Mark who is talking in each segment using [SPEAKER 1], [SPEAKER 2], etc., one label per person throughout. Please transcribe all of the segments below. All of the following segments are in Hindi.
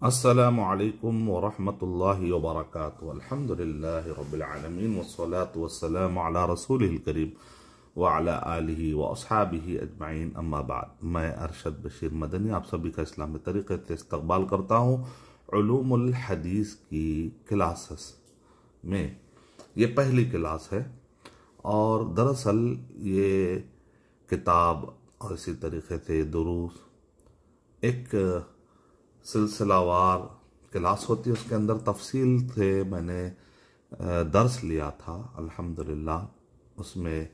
[SPEAKER 1] अस्सलामु अलैकुम वरहमतुल्लाहि वबरकातुहू। अल्हम्दुलिल्लाहि रब्बिल आलमीन वस्सलातु वस्सलामु अला रसूलिल करीम व अला आलिहि व अस्हाबिहि अजमाइन, अम्मा बाद। मैं अरशद बशीर मदनी आप सभी का इस्लामी तरीक़े से इस्तकबाल करता हूँ उलूमुल हदीस की क्लासेस में। ये पहली क्लास है और दरअसल ये किताब और इसी तरीक़े से दुरूस एक सिलसिलावार क्लास होती है। उसके अंदर तफसील से मैंने दर्स लिया था अल्हम्दुलिल्लाह। उसमें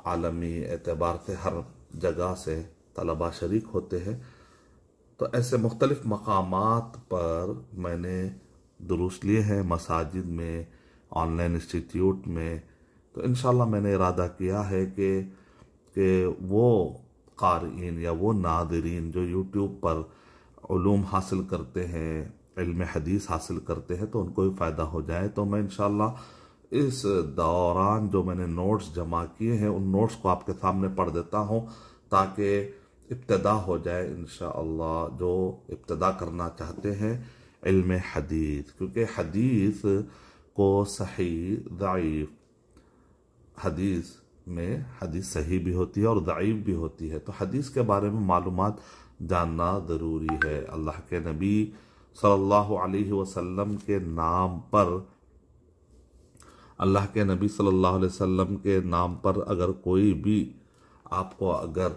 [SPEAKER 1] आलमी एतबार से हर जगह से तलबा शरीक होते हैं, तो ऐसे मुख्तलिफ मकामात पर मैंने दुरूस लिए हैं, मसाजिद में, ऑनलाइन इंस्टीट्यूट में। तो इंशाल्लाह मैंने इरादा किया है कि वो क़ारीन या वो नाज़रीन जो यूट्यूब पर उलूम हासिल करते हैं, इल्म हदीस हासिल करते हैं, तो उनको भी फ़ायदा हो जाए। तो मैं इंशाल्लाह इस दौरान जो मैंने नोट्स जमा किए हैं उन नोट्स को आपके सामने पढ़ देता हूँ ताकि इब्तिदा हो जाए इंशाअल्लाह। जो इब्तिदा करना चाहते हैं इल्म हदीस, क्योंकि हदीस को सही ज़ईफ़, हदीस में हदीस सही भी होती है और ज़ईफ़ भी होती है, तो हदीस के बारे में मालूमात जानना ज़रूरी है। अल्लाह के नबी सल्लल्लाहु अलैहि वसल्लम के नाम पर, अल्लाह के नबी सल्लल्लाहु अलैहि वसल्लम के नाम पर अगर कोई भी आपको अगर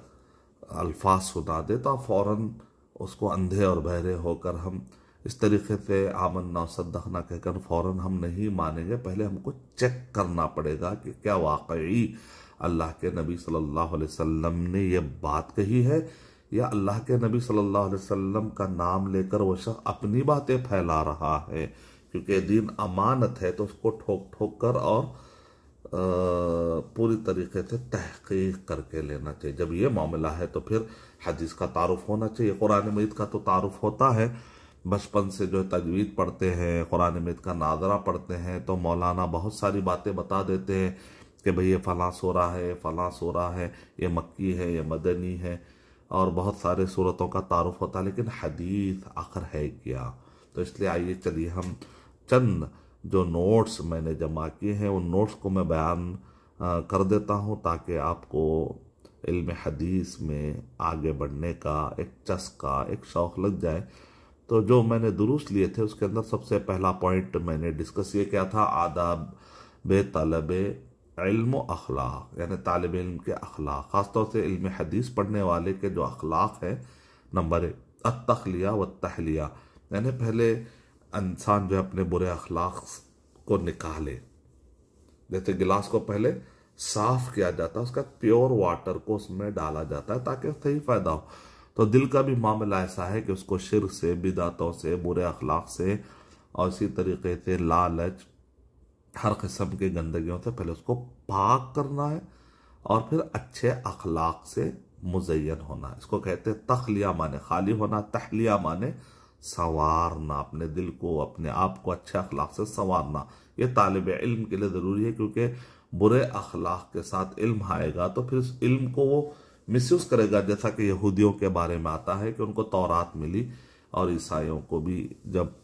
[SPEAKER 1] अल्फाज सुना दे तो आप फ़ौरन उसको अंधे और बहरे होकर हम इस तरीके से आमन्ना सद्दक़ना कहकर फ़ौरन हम नहीं मानेंगे। पहले हमको चेक करना पड़ेगा कि क्या वाकई अल्लाह के नबी सल्लल्लाहु अलैहि वसल्लम ने यह बात कही है या अल्लाह के नबी सल्लल्लाहु अलैहि वसल्लम का नाम लेकर वो शख्स अपनी बातें फैला रहा है। क्योंकि दीन अमानत है, तो उसको ठोक ठोक कर और पूरी तरीके से तहकीक करके लेना चाहिए। जब ये मामला है तो फिर हदीस का तारुफ होना चाहिए। कुरान मजीद का तो तारुफ होता है, बचपन से जो तजवीद पढ़ते हैं, कुरान मजीद का नाज़रा पढ़ते हैं, तो मौलाना बहुत सारी बातें बता देते हैं कि भाई ये फ़लाँ सूरा है, फ़लाँ सूरा है, ये मक्की है, ये मदनी है, और बहुत सारे सूरतों का तारुफ होता है। लेकिन हदीस आखिर है क्या? तो इसलिए आइए चलिए हम चंद जो नोट्स मैंने जमा किए हैं उन नोट्स को मैं बयान कर देता हूँ ताकि आपको इल्म हदीस में आगे बढ़ने का एक चस्का, एक शौक़ लग जाए। तो जो मैंने दुरूस लिए थे उसके अंदर सबसे पहला पॉइंट मैंने डिस्कस ये किया था, आदाब बे तलबे इल्म अखलाक, यानी तालिब इल्म के अखलाक, ख़ासतौर से इल्म हदीस पढ़ने वाले के जो अखलाक है। नंबर एक, अत्तखलिया व तहलिया, यानी पहले इंसान जो है अपने बुरे अखलाक को निकाले। जैसे गिलास को पहले साफ किया जाता है, उसका प्योर वाटर को उसमें डाला जाता है ताकि सही फ़ायदा हो। तो दिल का भी मामला ऐसा है कि उसको शिर्क से, बिदातों से, बुरे अखलाक से और इसी तरीके से लालच, हर किस्म की गंदगियों से पहले उसको पाक करना है और फिर अच्छे अखलाक से मुज़य्यन होना। इसको कहते हैं तखलिया, माने खाली होना, तहलिया माने संवारना, अपने दिल को, अपने आप को अच्छे अखलाक से संवारना। ये तालिब इल्म के लिए ज़रूरी है, क्योंकि बुरे अखलाक के साथ इल्म आएगा तो फिर इस इल्म को वो मिसयूज करेगा। जैसा कि यहूदियों के बारे में आता है कि उनको तौरात मिली और ईसाइयों को भी जब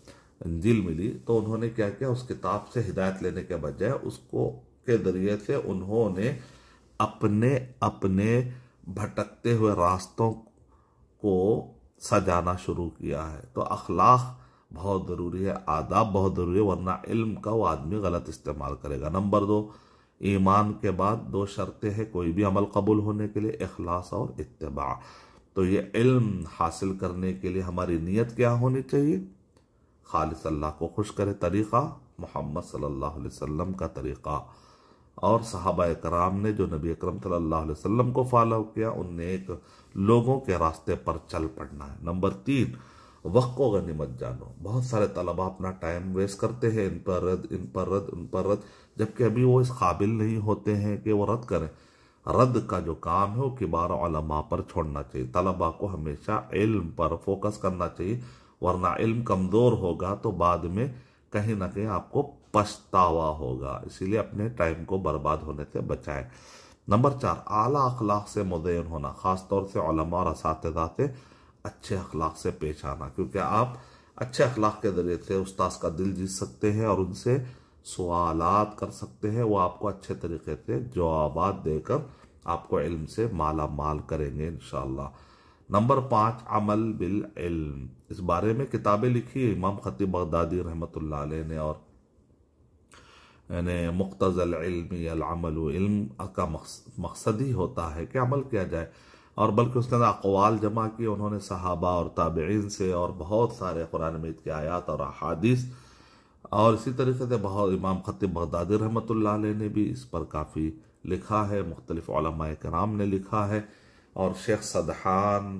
[SPEAKER 1] इंजील मिली तो उन्होंने क्या किया, उस किताब से हिदायत लेने के बजाय उसको के ज़रिए से उन्होंने अपने अपने भटकते हुए रास्तों को सजाना शुरू किया है। तो अखलाक बहुत ज़रूरी है, आदाब बहुत ज़रूरी है, वरना इल्म का वो आदमी गलत इस्तेमाल करेगा। नंबर दो, ईमान के बाद दो शर्तें हैं कोई भी अमल कबूल होने के लिए, इखलास और इत्तिबा। तो ये इल्म हासिल करने के लिए हमारी नीयत क्या होनी चाहिए? खालिस अल्लाह को खुश करे तरीक़ा, मोहम्मद सल्लल्लाहु अलैहि वसल्लम का तरीक़ा, और सहाबा कराम ने जो नबी अकरम सल्लल्लाहु अलैहि वसल्लम को फॉलो किया, उन नेक लोगों के रास्ते पर चल पड़ना है। नंबर तीन, वक्त को गनीमत जानो। बहुत सारे तलबा अपना टाइम वेस्ट करते हैं, इन पर रद्द, इन पर रद्द, उन पर रद्द, जबकि अभी वो इस काबिल नहीं होते हैं कि वो रद्द करें। रद्द का जो काम है वो किबार उलमा पर छोड़ना चाहिए। तलबा को हमेशा इल्म पर फोकस करना चाहिए, वरना इल्म कमज़ोर होगा तो बाद में कहीं ना कहीं आपको पछतावा होगा। इसीलिए अपने टाइम को बर्बाद होने से बचाएं। नंबर चार, आला अखलाक से मुज़य्यन होना, ख़ास तौर से उलमा और असातिज़ा से अच्छे अखलाक से पेश आना, क्योंकि आप अच्छे अखलाक के ज़रिए से उस्ताद का दिल जीत सकते हैं और उनसे सवालात कर सकते हैं। वो आपको अच्छे तरीके से जवाबात देकर आपको इल्म से माला माल करेंगे इंशाअल्लाह। नंबर 5, अमल बिल इल्म। इस बारे में किताबें लिखी है इमाम खतीब बगदादी रहमतुल्लाह अलैह ने, और यानी मुख्तज़ल इल्म अल अमल, इल्म का मकसद ही होता है कि अमल किया जाए। और बल्कि उसके अंदर अक़वाल जमा किए उन्होंने सहाबा और ताबिईन से, और बहुत सारे कुरान मजीद के आयात और अहादीस, और इसी तरीके से बहुत इमाम खतीब बगदादी रहमतुल्लाह अलैह ने भी इस पर काफ़ी लिखा है, मुख्तलिफ उलमाए कराम ने लिखा है। और शेख सदहान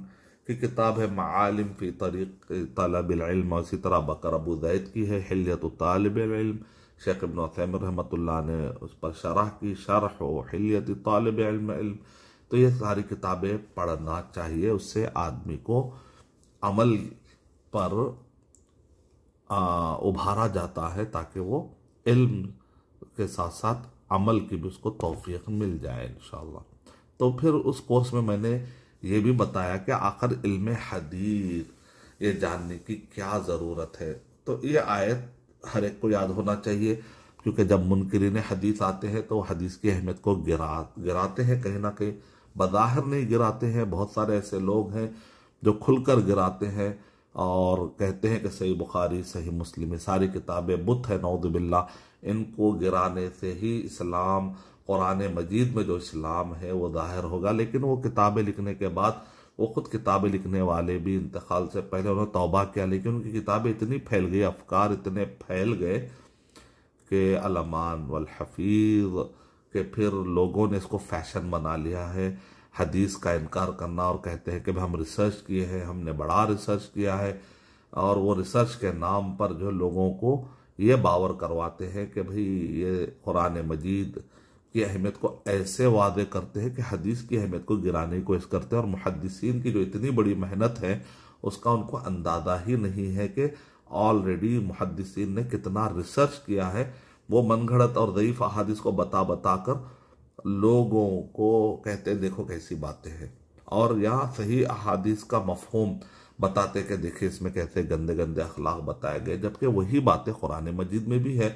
[SPEAKER 1] की किताब है मालिम फ़ी तरीक़ तलबिल इल्म, और इसी तरह बकर अबू ज़ैद की है हिल्यत तालिबिल इल्म। शेख इब्न उथैमीन रहमतुल्लाह ने उस पर शरह की, शरह हिल्यत तालिबिल इल्म। तो ये सारी किताबें पढ़ना चाहिए, उससे आदमी को अमल पर उभारा जाता है ताकि वो इल्म के साथ साथ अमल की भी उसको तौफीक मिल जाए इंशाअल्लाह। तो फिर उस कोर्स में मैंने ये भी बताया कि आखिर इल्म हदीस ये जानने की क्या ज़रूरत है। तो ये आयत हर एक को याद होना चाहिए, क्योंकि जब मुनकिरीन हदीस आते हैं तो हदीस की अहमियत को गिराते हैं, कहीं ना कहीं बज़ाहिर नहीं गिराते हैं। बहुत सारे ऐसे लोग हैं जो खुलकर गिराते हैं और कहते हैं कि सही बुखारी, सही मुस्लिम, ये सारी किताबें बुत है, नऊज़ बिल्लाह। इनको गिराने से ही इस्लाम, कुरान मजीद में जो इस्लाम है वो ज़ाहिर होगा। लेकिन वो किताबें लिखने के बाद, वो खुद किताबें लिखने वाले भी इंतकाल से पहले उन्होंने तौबा किया, लेकिन उनकी किताबें इतनी फैल गई, अफकार इतने फैल गए कि अलमान वल हफीज़ के फिर लोगों ने इसको फैशन बना लिया है हदीस का इनकार करना, और कहते हैं कि भाई हम रिसर्च किए हैं, हमने बड़ा रिसर्च किया है। और वो रिसर्च के नाम पर जो लोगों को ये बावर करवाते हैं कि भाई ये कुरान मजीद की अहमियत को ऐसे वादे करते हैं कि हदीस की अहमियत को गिराने की कोशिश करते हैं। और मुहद्दिसीन की जो इतनी बड़ी मेहनत है उसका उनको अंदाजा ही नहीं है कि ऑलरेडी मुहद्दिसीन ने कितना रिसर्च किया है। वो मनगढ़ंत और ज़ईफ़ अहादीस को बता कर लोगों को कहते हैं देखो कैसी बातें हैं, और यहाँ सही अहादीस का मफहूम बताते कि देखिए इसमें कैसे गंदे गंदे अखलाक बताए गए, जबकि वही बातें कुरान मजीद में भी है।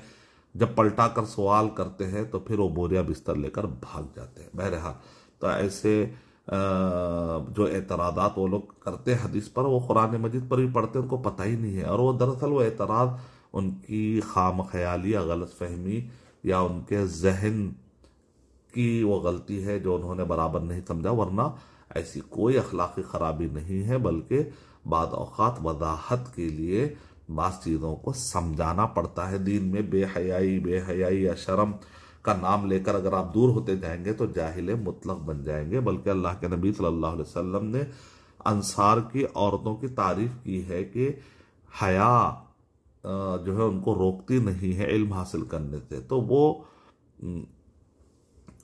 [SPEAKER 1] जब पलटा कर सवाल करते हैं तो फिर वो बोरिया बिस्तर लेकर भाग जाते हैं। बहरहाल, तो ऐसे जो एतराज़ात वो लोग करते हैं हदीस पर, वो कुरान मजीद पर भी पढ़ते हैं, उनको पता ही नहीं है। और वो दरअसल वो एतराज़ उनकी खाम ख्याली या गलत फहमी या उनके जहन की वो गलती है जो उन्होंने बराबर नहीं समझा, वरना ऐसी कोई अखलाकी खराबी नहीं है। बल्कि बाद औक़ात वजाहत के लिए बास चीज़ों को समझाना पड़ता है। दीन में बेहयाई या शर्म का नाम लेकर अगर आप दूर होते जाएंगे तो जाहिल मुतलक बन जाएंगे। बल्कि अल्लाह के नबी सल्लल्लाहु अलैहि वसल्लम ने अंसार की औरतों की तारीफ की है कि हया जो है उनको रोकती नहीं है इल्म हासिल करने से। तो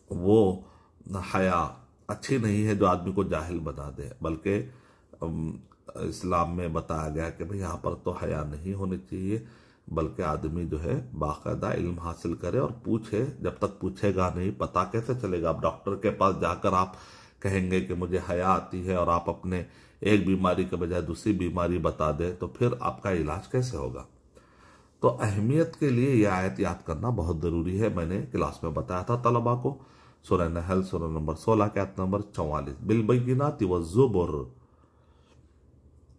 [SPEAKER 1] वो हया अच्छी नहीं है जो आदमी को जाहिल बना दे, बल्कि इस्लाम में बताया गया कि भाई यहाँ पर तो हया नहीं होनी चाहिए, बल्कि आदमी जो है बाकायदा इल्म हासिल करे और पूछे। जब तक पूछेगा नहीं पता कैसे चलेगा? आप डॉक्टर के पास जाकर आप कहेंगे कि मुझे हया आती है और आप अपने एक बीमारी के बजाय दूसरी बीमारी बता दें तो फिर आपका इलाज कैसे होगा? तो अहमियत के लिए यह आयत याद करना बहुत ज़रूरी है। मैंने क्लास में बताया था तलबा को, सूरह नहल सूरह नंबर 16 के आयत नंबर 44, बिलबय्यिनाति वज़्ज़ुबुर,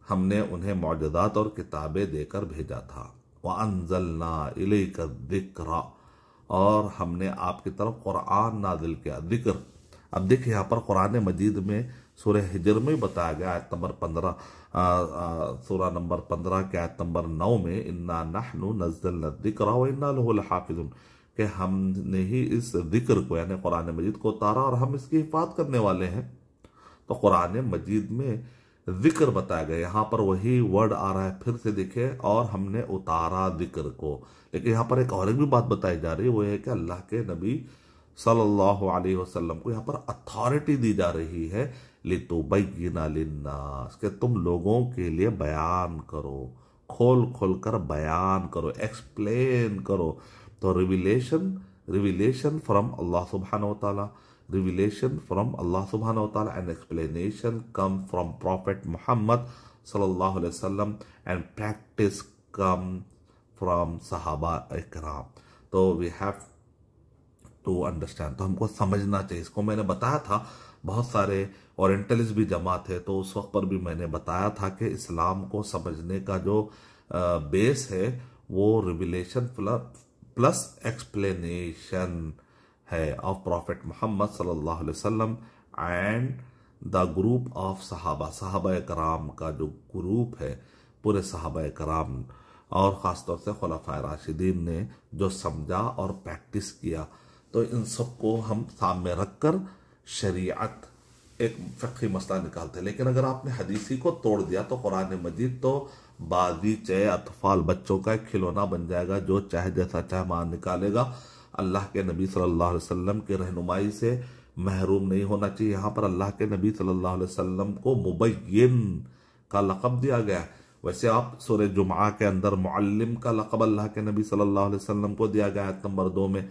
[SPEAKER 1] हमने उन्हें मौजज़ात और किताबें देकर भेजा था। वअंज़लना इलैका ज़िक्रा, और हमने आपकी तरफ कुरान नाजिल किया। जिक्र, अब देखिए यहाँ पर कुरान मजीद में सूरह हिजर में बताया गया आयत नंबर 15, सूरह नंबर 15 के आयत नंबर 9 में, इन्ना नहनु नज़्ज़लना ज़िक्रा व इन्ना लहु लहाफ़िज़ून, कि हमने ही इस जिक्र को यानी कुरान मजीद को उतारा और हम इसकी हिफाजत करने वाले हैं। तो कुरान मजीद में जिक्र बताया गया, यहाँ पर वही वर्ड आ रहा है फिर से देखिए, और हमने उतारा जिक्र को। लेकिन यहाँ पर एक और भी बात बताई जा रही है, वो है कि अल्लाह के नबी सल्लल्लाहु अलैहि वसल्लम को यहाँ पर अथॉरिटी दी जा रही है, लितुबय्यिना लिन्नास, कि तुम लोगों के लिए बयान करो, खोल खोल कर बयान करो, एक्सप्लेन करो। तो रिविलेशन फ्रॉम अल्लाह सुब्हानहु व तआला, revelation from Allah subhanahu wa ta'ala and explanation come from Prophet Muhammad sallallahu alaihi wasallam and practice come from sahaba ikram. तो we have to understand, तो हमको समझना चाहिए इसको। मैंने बताया था बहुत सारे ओरिएंटलिस्ट भी जमा थे, तो उस वक्त पर भी मैंने बताया था कि इस्लाम को समझने का जो बेस है वो रिविलेशन प्लस एक्सप्लेनेशन है ऑफ प्रॉफिट मोहम्मद सल्लल्लाहु अलैहि वसल्लम एंड द ग्रुप ऑफ सहाबा कराम का जो ग्रुप है, पूरे सहाबा कराम और ख़ासतौर से खुलफाए राशिदीन ने जो समझा और प्रैक्टिस किया, तो इन सबको हम सामने रखकर शरीयत एक फ़िक़ही मसला निकालते हैं। लेकिन अगर आपने हदीसी को तोड़ दिया तो कुरान मजीद तो बाजी चाहे अतफाल बच्चों का एक खिलौना बन जाएगा, जो चाहे जैसा चाहे मान निकालेगा। अल्लाह के नबी सल्लल्लाहु अलैहि वसल्लम की रहनुमाई से महरूम नहीं होना चाहिए। यहाँ पर अल्लाह के नबी सल्लल्लाहु अलैहि वसल्लम को मुबय्यिन का लक़ब दिया गया है। वैसे आप सूरह जुमा के अंदर मुअल्लिम का लक़ब अल्लाह के नबी सल्लल्लाहु अलैहि वसल्लम को दिया गया है नंबर 2 में।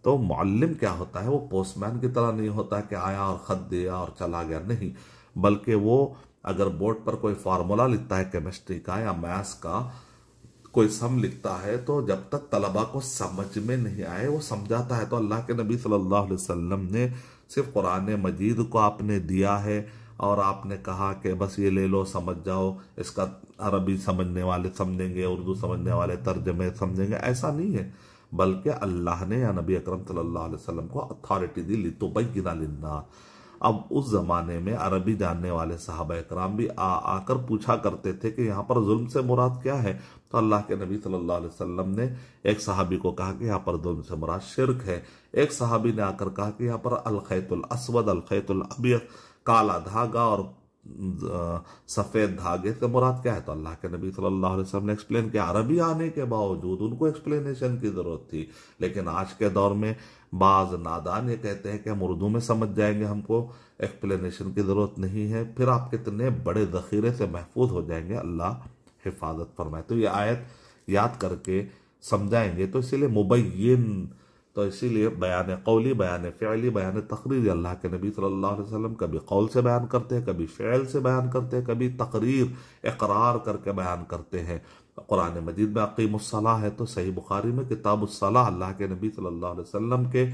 [SPEAKER 1] तो मुअल्लिम क्या होता है, वो पोस्टमैन की तरह नहीं होता कि आया और ख़त दिया और चला गया, नहीं, बल्कि वो अगर बोर्ड पर कोई फार्मूला लिखता है केमिस्ट्री का या मैथ्स का, कोई सम लिखता है, तो जब तक तलबा को समझ में नहीं आए वो समझाता है। तो अल्लाह के नबी सल्लल्लाहु अलैहि वसल्लम ने सिर्फ कुरान मजीद को आपने दिया है और आपने कहा कि बस ये ले लो समझ जाओ, इसका अरबी समझने वाले समझेंगे, उर्दू समझने वाले तर्जमे समझेंगे, ऐसा नहीं है। बल्कि अल्लाह ने या नबी अकरम सल्लल्लाहु अलैहि वसल्लम को अथॉरिटी दी लितुबय्यिना लिन्नास। अब उस जमाने में अरबी जानने वाले सहाबा इकराम भी आकर पूछा करते थे कि यहाँ पर जुल्म से मुराद क्या है। तो अल्लाह के नबी सल्लल्लाहु अलैहि वसल्लम ने एक सहाबी को कहा कि यहाँ पर जुल्म से मुराद शिर्क है। एक सहाबी ने आकर कहा कि यहाँ पर अल खैतुल अस्वद, अल खैतुल अबयद, काला धागा और सफेद धागे से मुराद क्या है। तो अल्लाह के नबी सल्लल्लाहु अलैहि वसल्लम ने एक्सप्लेन किया। अरबी आने के बावजूद उनको एक्सप्लेनेशन की जरूरत थी। लेकिन आज के दौर में बाज नादान ये कहते हैं कि हम उर्दू में समझ जाएंगे, हमको एक्सप्लेनेशन की जरूरत नहीं है। फिर आप कितने बड़े जखीरे से महफूज हो जाएंगे, अल्लाह हिफाजत फरमाए। तो ये आयत याद करके समझाएंगे। तो इसीलिए मुबय्यिन, तो इसीलिए बयान कौली, बयान फ़िअली, बयान तकरीर, अल्लाह के नबी सल्लल्लाहु अलैहि वसल्लम कभी कौल से बयान करते हैं, कभी फ़िअल से बयान करते हैं, कभी तकरीर इकरार करके बयान करते हैं। कुरान मजीद में अक़ीमुस्सलाह है, तो सही बुखारी में किताबुस्सलाह अल्लाह के नबी सल्लल्लाहु अलैहि वसल्लम के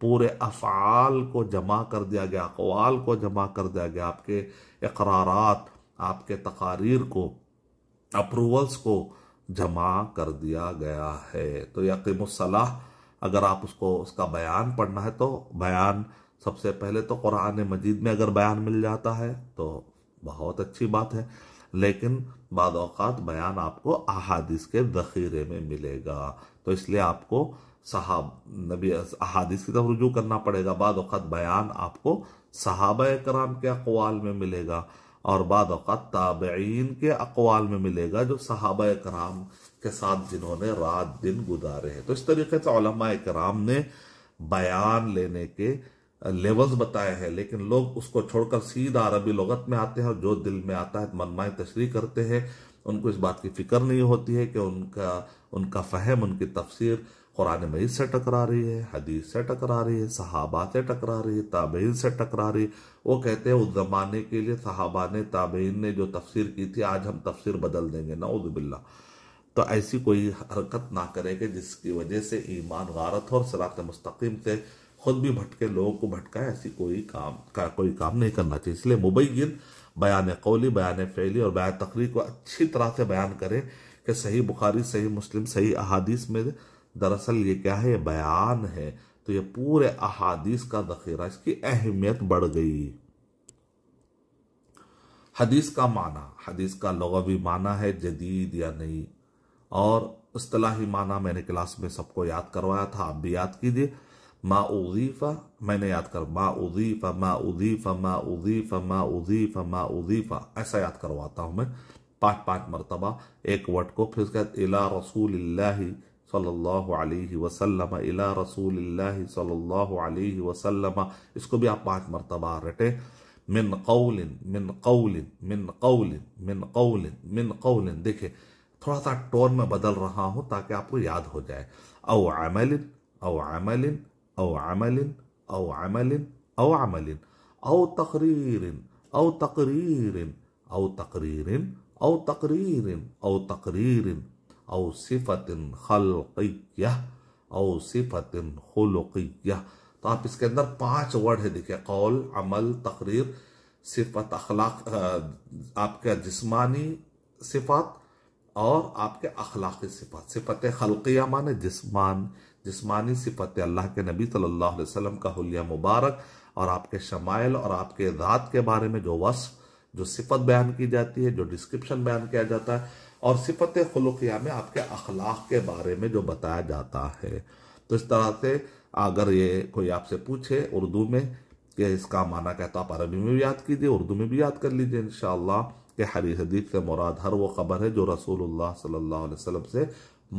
[SPEAKER 1] पूरे अफ़आल को जमा कर दिया गया, अक़वाल को जमा कर दिया गया, आपके इकरारात, आपके तकारीर को, अप्रूवल्स को जमा कर दिया गया है। तो यक़ीमुस्सलाह अगर आप उसका बयान पढ़ना है तो बयान सबसे पहले तो कुरान मजीद में अगर बयान मिल जाता है तो बहुत अच्छी बात है। लेकिन बाद औक़ात बयान आपको अहादीस के ज़ख़ीरे में मिलेगा। तो इसलिए आपको नबी अहादीस की तरफ रुजू करना पड़ेगा। बाद औक़ात बयान आपको सहाबा कराम के अक़वाल में मिलेगा और बाद औक़ात ताबईन के अक़वाल में मिलेगा, जो सहाबा कराम के साथ जिन्होंने रात दिन गुजारे हैं। तो इस तरीके से उलमा कराम ने बयान लेने के लेवल्स बताए हैं। लेकिन लोग उसको छोड़कर सीधा अरबी लुगत में आते हैं और जो दिल में आता है मनमाए तशरीह करते हैं। उनको इस बात की फिक्र नहीं होती है कि उनका फहम, उनकी तफसीर कुरान मजीद से टकरा रही है, हदीस से टकरा रही है, सहाबा से टकरा रही है, ताबईन से टकरा रही है। वो कहते हैं उस जमाने के लिए सहाबा ने, ताबईन ने जो तफसीर की थी, आज हम तफसीर बदल देंगे, नऊज़ बिल्लाह। तो ऐसी कोई हरकत ना करेंगे जिसकी वजह से ईमान गारत हो और सिरात मुस्तकीम से खुद भी भटके, लोगों को भटकाए। ऐसी कोई काम नहीं करना चाहिए। इसलिए मुबय्यिन बयान कौली, बयान फ़िअली और बयान तकरीर को अच्छी तरह से बयान करें कि सही बुखारी, सही मुस्लिम, सही अहादीस में दरअसल ये क्या है, ये बयान है। तो ये पूरे अहादीस का ज़ख़ीरा, इसकी अहमियत बढ़ गई। हदीस का माना, हदीस का लुग़वी माना है जदीद या नई, और इस्तिलाही माना मैंने क्लास में सबको याद करवाया था, आप भी याद कीजिए। मा उज़ीफ़ा, मैंने याद कर, मा उज़ीफ़ा, मा उज़ीफ़ा, मा उज़ीफ़ा, मा उज़ीफ़ा, मा उज़ीफ़ा, ऐसा याद करवाता हूँ मैं 5-5 मरतबा एक वर्ड को। फिर उसके बाद इला रसूलिल्लाहि सल्लल्लाहु अलैहि वसल्लम, इला रसूलिल्लाहि सल्लल्लाहु अलैहि वसल्लम, इसको भी आप 5 मरतबा रटे। मिन कौलिन, मिन कौलिन, मिन कौलिन, मिन कौलिन, मिन कौलिन, देखिए थोड़ा सा टोन में बदल रहा हूं ताकि आपको याद हो जाए। औ अमलिन, औ अमलिन, औ अमलिन, औ अमलिन, औ अमलिन, औ तकरीरिन, औ तकरीरिन, औ तकरीरिन, औ तकरीरिन औ सिफतिन खल्क़िय्यह औ सिफतिन खुलुक़िय्यह। तो आप इसके अंदर 5 वर्ड है, देखिए, कौल, अमल, तकरीर, सिफत, अखलाक, आपका जिस्मानी सिफात और आपके अखलाकी सिफत। सिफत खल्किया माने जिस्मानी सिफत अल्लाह के नबी सल्लल्लाहु अलैहि वसल्लम का हुलिया मुबारक और आपके शमाइल और आपके ज़ात के बारे में जो वस्फ, जो सिफत बयान की जाती है, जो डिस्क्रिप्शन बयान किया जाता है, और सिफत खुलुकिया में आपके अखलाक के बारे में जो बताया जाता है। तो इस तरह से अगर ये कोई आपसे पूछे उर्दू में कि इसका माना क्या, तो आप अरबी में भी याद कीजिए, उर्दू में भी याद कर लीजिए इंशाअल्लाह। कि हदीस से मुराद हर वो खबर है जो रसूलुल्लाह सल्लल्लाहु अलैहि वसल्लम से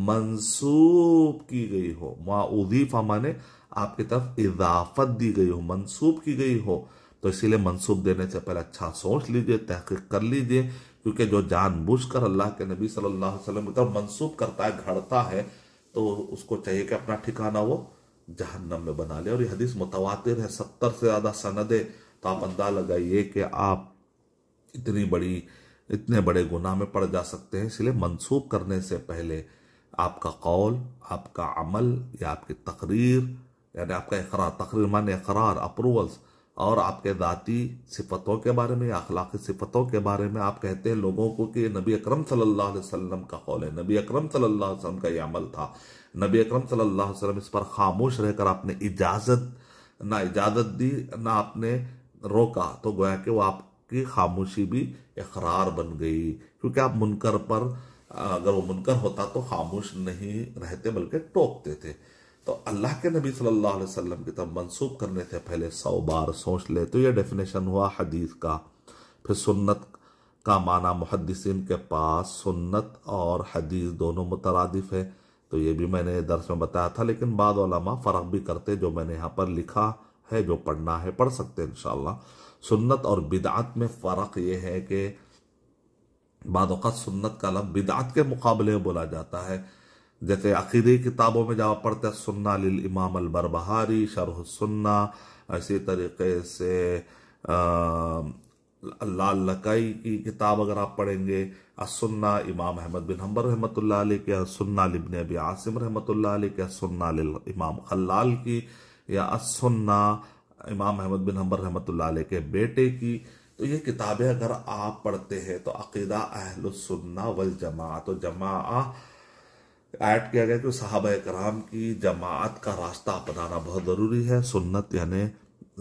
[SPEAKER 1] मंसूब की गई हो। माउज़ीफ़ा माने आपकी तरफ इजाफत दी गई हो, मंसूब की गई हो। तो इसीलिए मंसूब देने से पहले अच्छा सोच लीजिए, तहकीक कर लीजिए, क्योंकि जो जानबूझकर अल्लाह के नबी सल्लल्लाहु अलैहि वसल्लम की तरफ मंसूब करता है, घड़ता है, तो उसको चाहिए कि अपना ठिकाना वो जहन्नम में बना ले। और ये हदीस मुतवातिर है, 70 से ज्यादा सनदे। तो आप अंदाजा लगाइए कि आप इतने बड़े गुनाह में पड़ जा सकते हैं। इसलिए मंसूब करने से पहले आपका कौल, आपका अमल या आपकी तकरीर, यानी आपका इकरार, तकरीर माने इकरार, अप्रूवल्स, और आपके ज़ाती सिफतों के बारे में या अखलाकी सिफतों के बारे में आप कहते हैं लोगों को कि नबी अकरम सल्लल्लाहु अलैहि वसल्लम का कौल है, नबी अकरम सल्लल्लाहु अलैहि वसल्लम का ये अमल था, नबी अकरम सल्लल्लाहु अलैहि वसल्लम इस पर खामोश रहकर आपने इजाज़त दी, ना आपने रोका, तो गोया कि वो आपकी खामोशी भी इकरार बन गई। क्योंकि आप मुनकर पर, अगर वो मुनकर होता तो खामोश नहीं रहते बल्कि टोकते थे। तो अल्लाह के नबी सल्लल्लाहु अलैहि वसल्लम की तरफ मंसूब करने से पहले 100 बार सोच ले। तो यह डेफिनेशन हुआ हदीस का। फिर सुन्नत का माना मुहद्दिसीन के पास सुन्नत और हदीस दोनों मुतरादिफ है। तो ये भी मैंने दर्स में बताया था, लेकिन बाद उलमा फ़र्क भी करते, जो मैंने यहाँ पर लिखा है, जो पढ़ना है पढ़ सकते हैं इंशाअल्लाह। सुन्नत और बिदअत में फ़र्क ये है कि बाद औक़ात सुन्नत का लफ्ज़ बिदअत के मुकाबले में बोला जाता है। जैसे अक़ीदी किताबों में जब पढ़ते हैं सुन्ना लिल इमाम अल बरबहारी शरह सुन्ना, इसी तरीके से लालकाई की किताब अगर आप पढ़ेंगे, असुन्ना इमाम अहमद बिन हम्बल रहमतुल्लाह अलैह के, सुन्ना लिब्न अबी आसिम रहमतुल्लाह अलैह के, सुन्ना लिल इमाम खल्लाल की, या असुन्ना इमाम अहमद बिन हम्बल रहमतुल्लाह अलैह के बेटे की। तो ये किताबें अगर आप पढ़ते हैं तो अक़ीदा अहलुस सुन्ना वल जमाअत, तो जमाअ ऐड किया गया कि सहाबा कराम की जमाअत का रास्ता अपनाना बहुत ज़रूरी है। सुन्नत यानी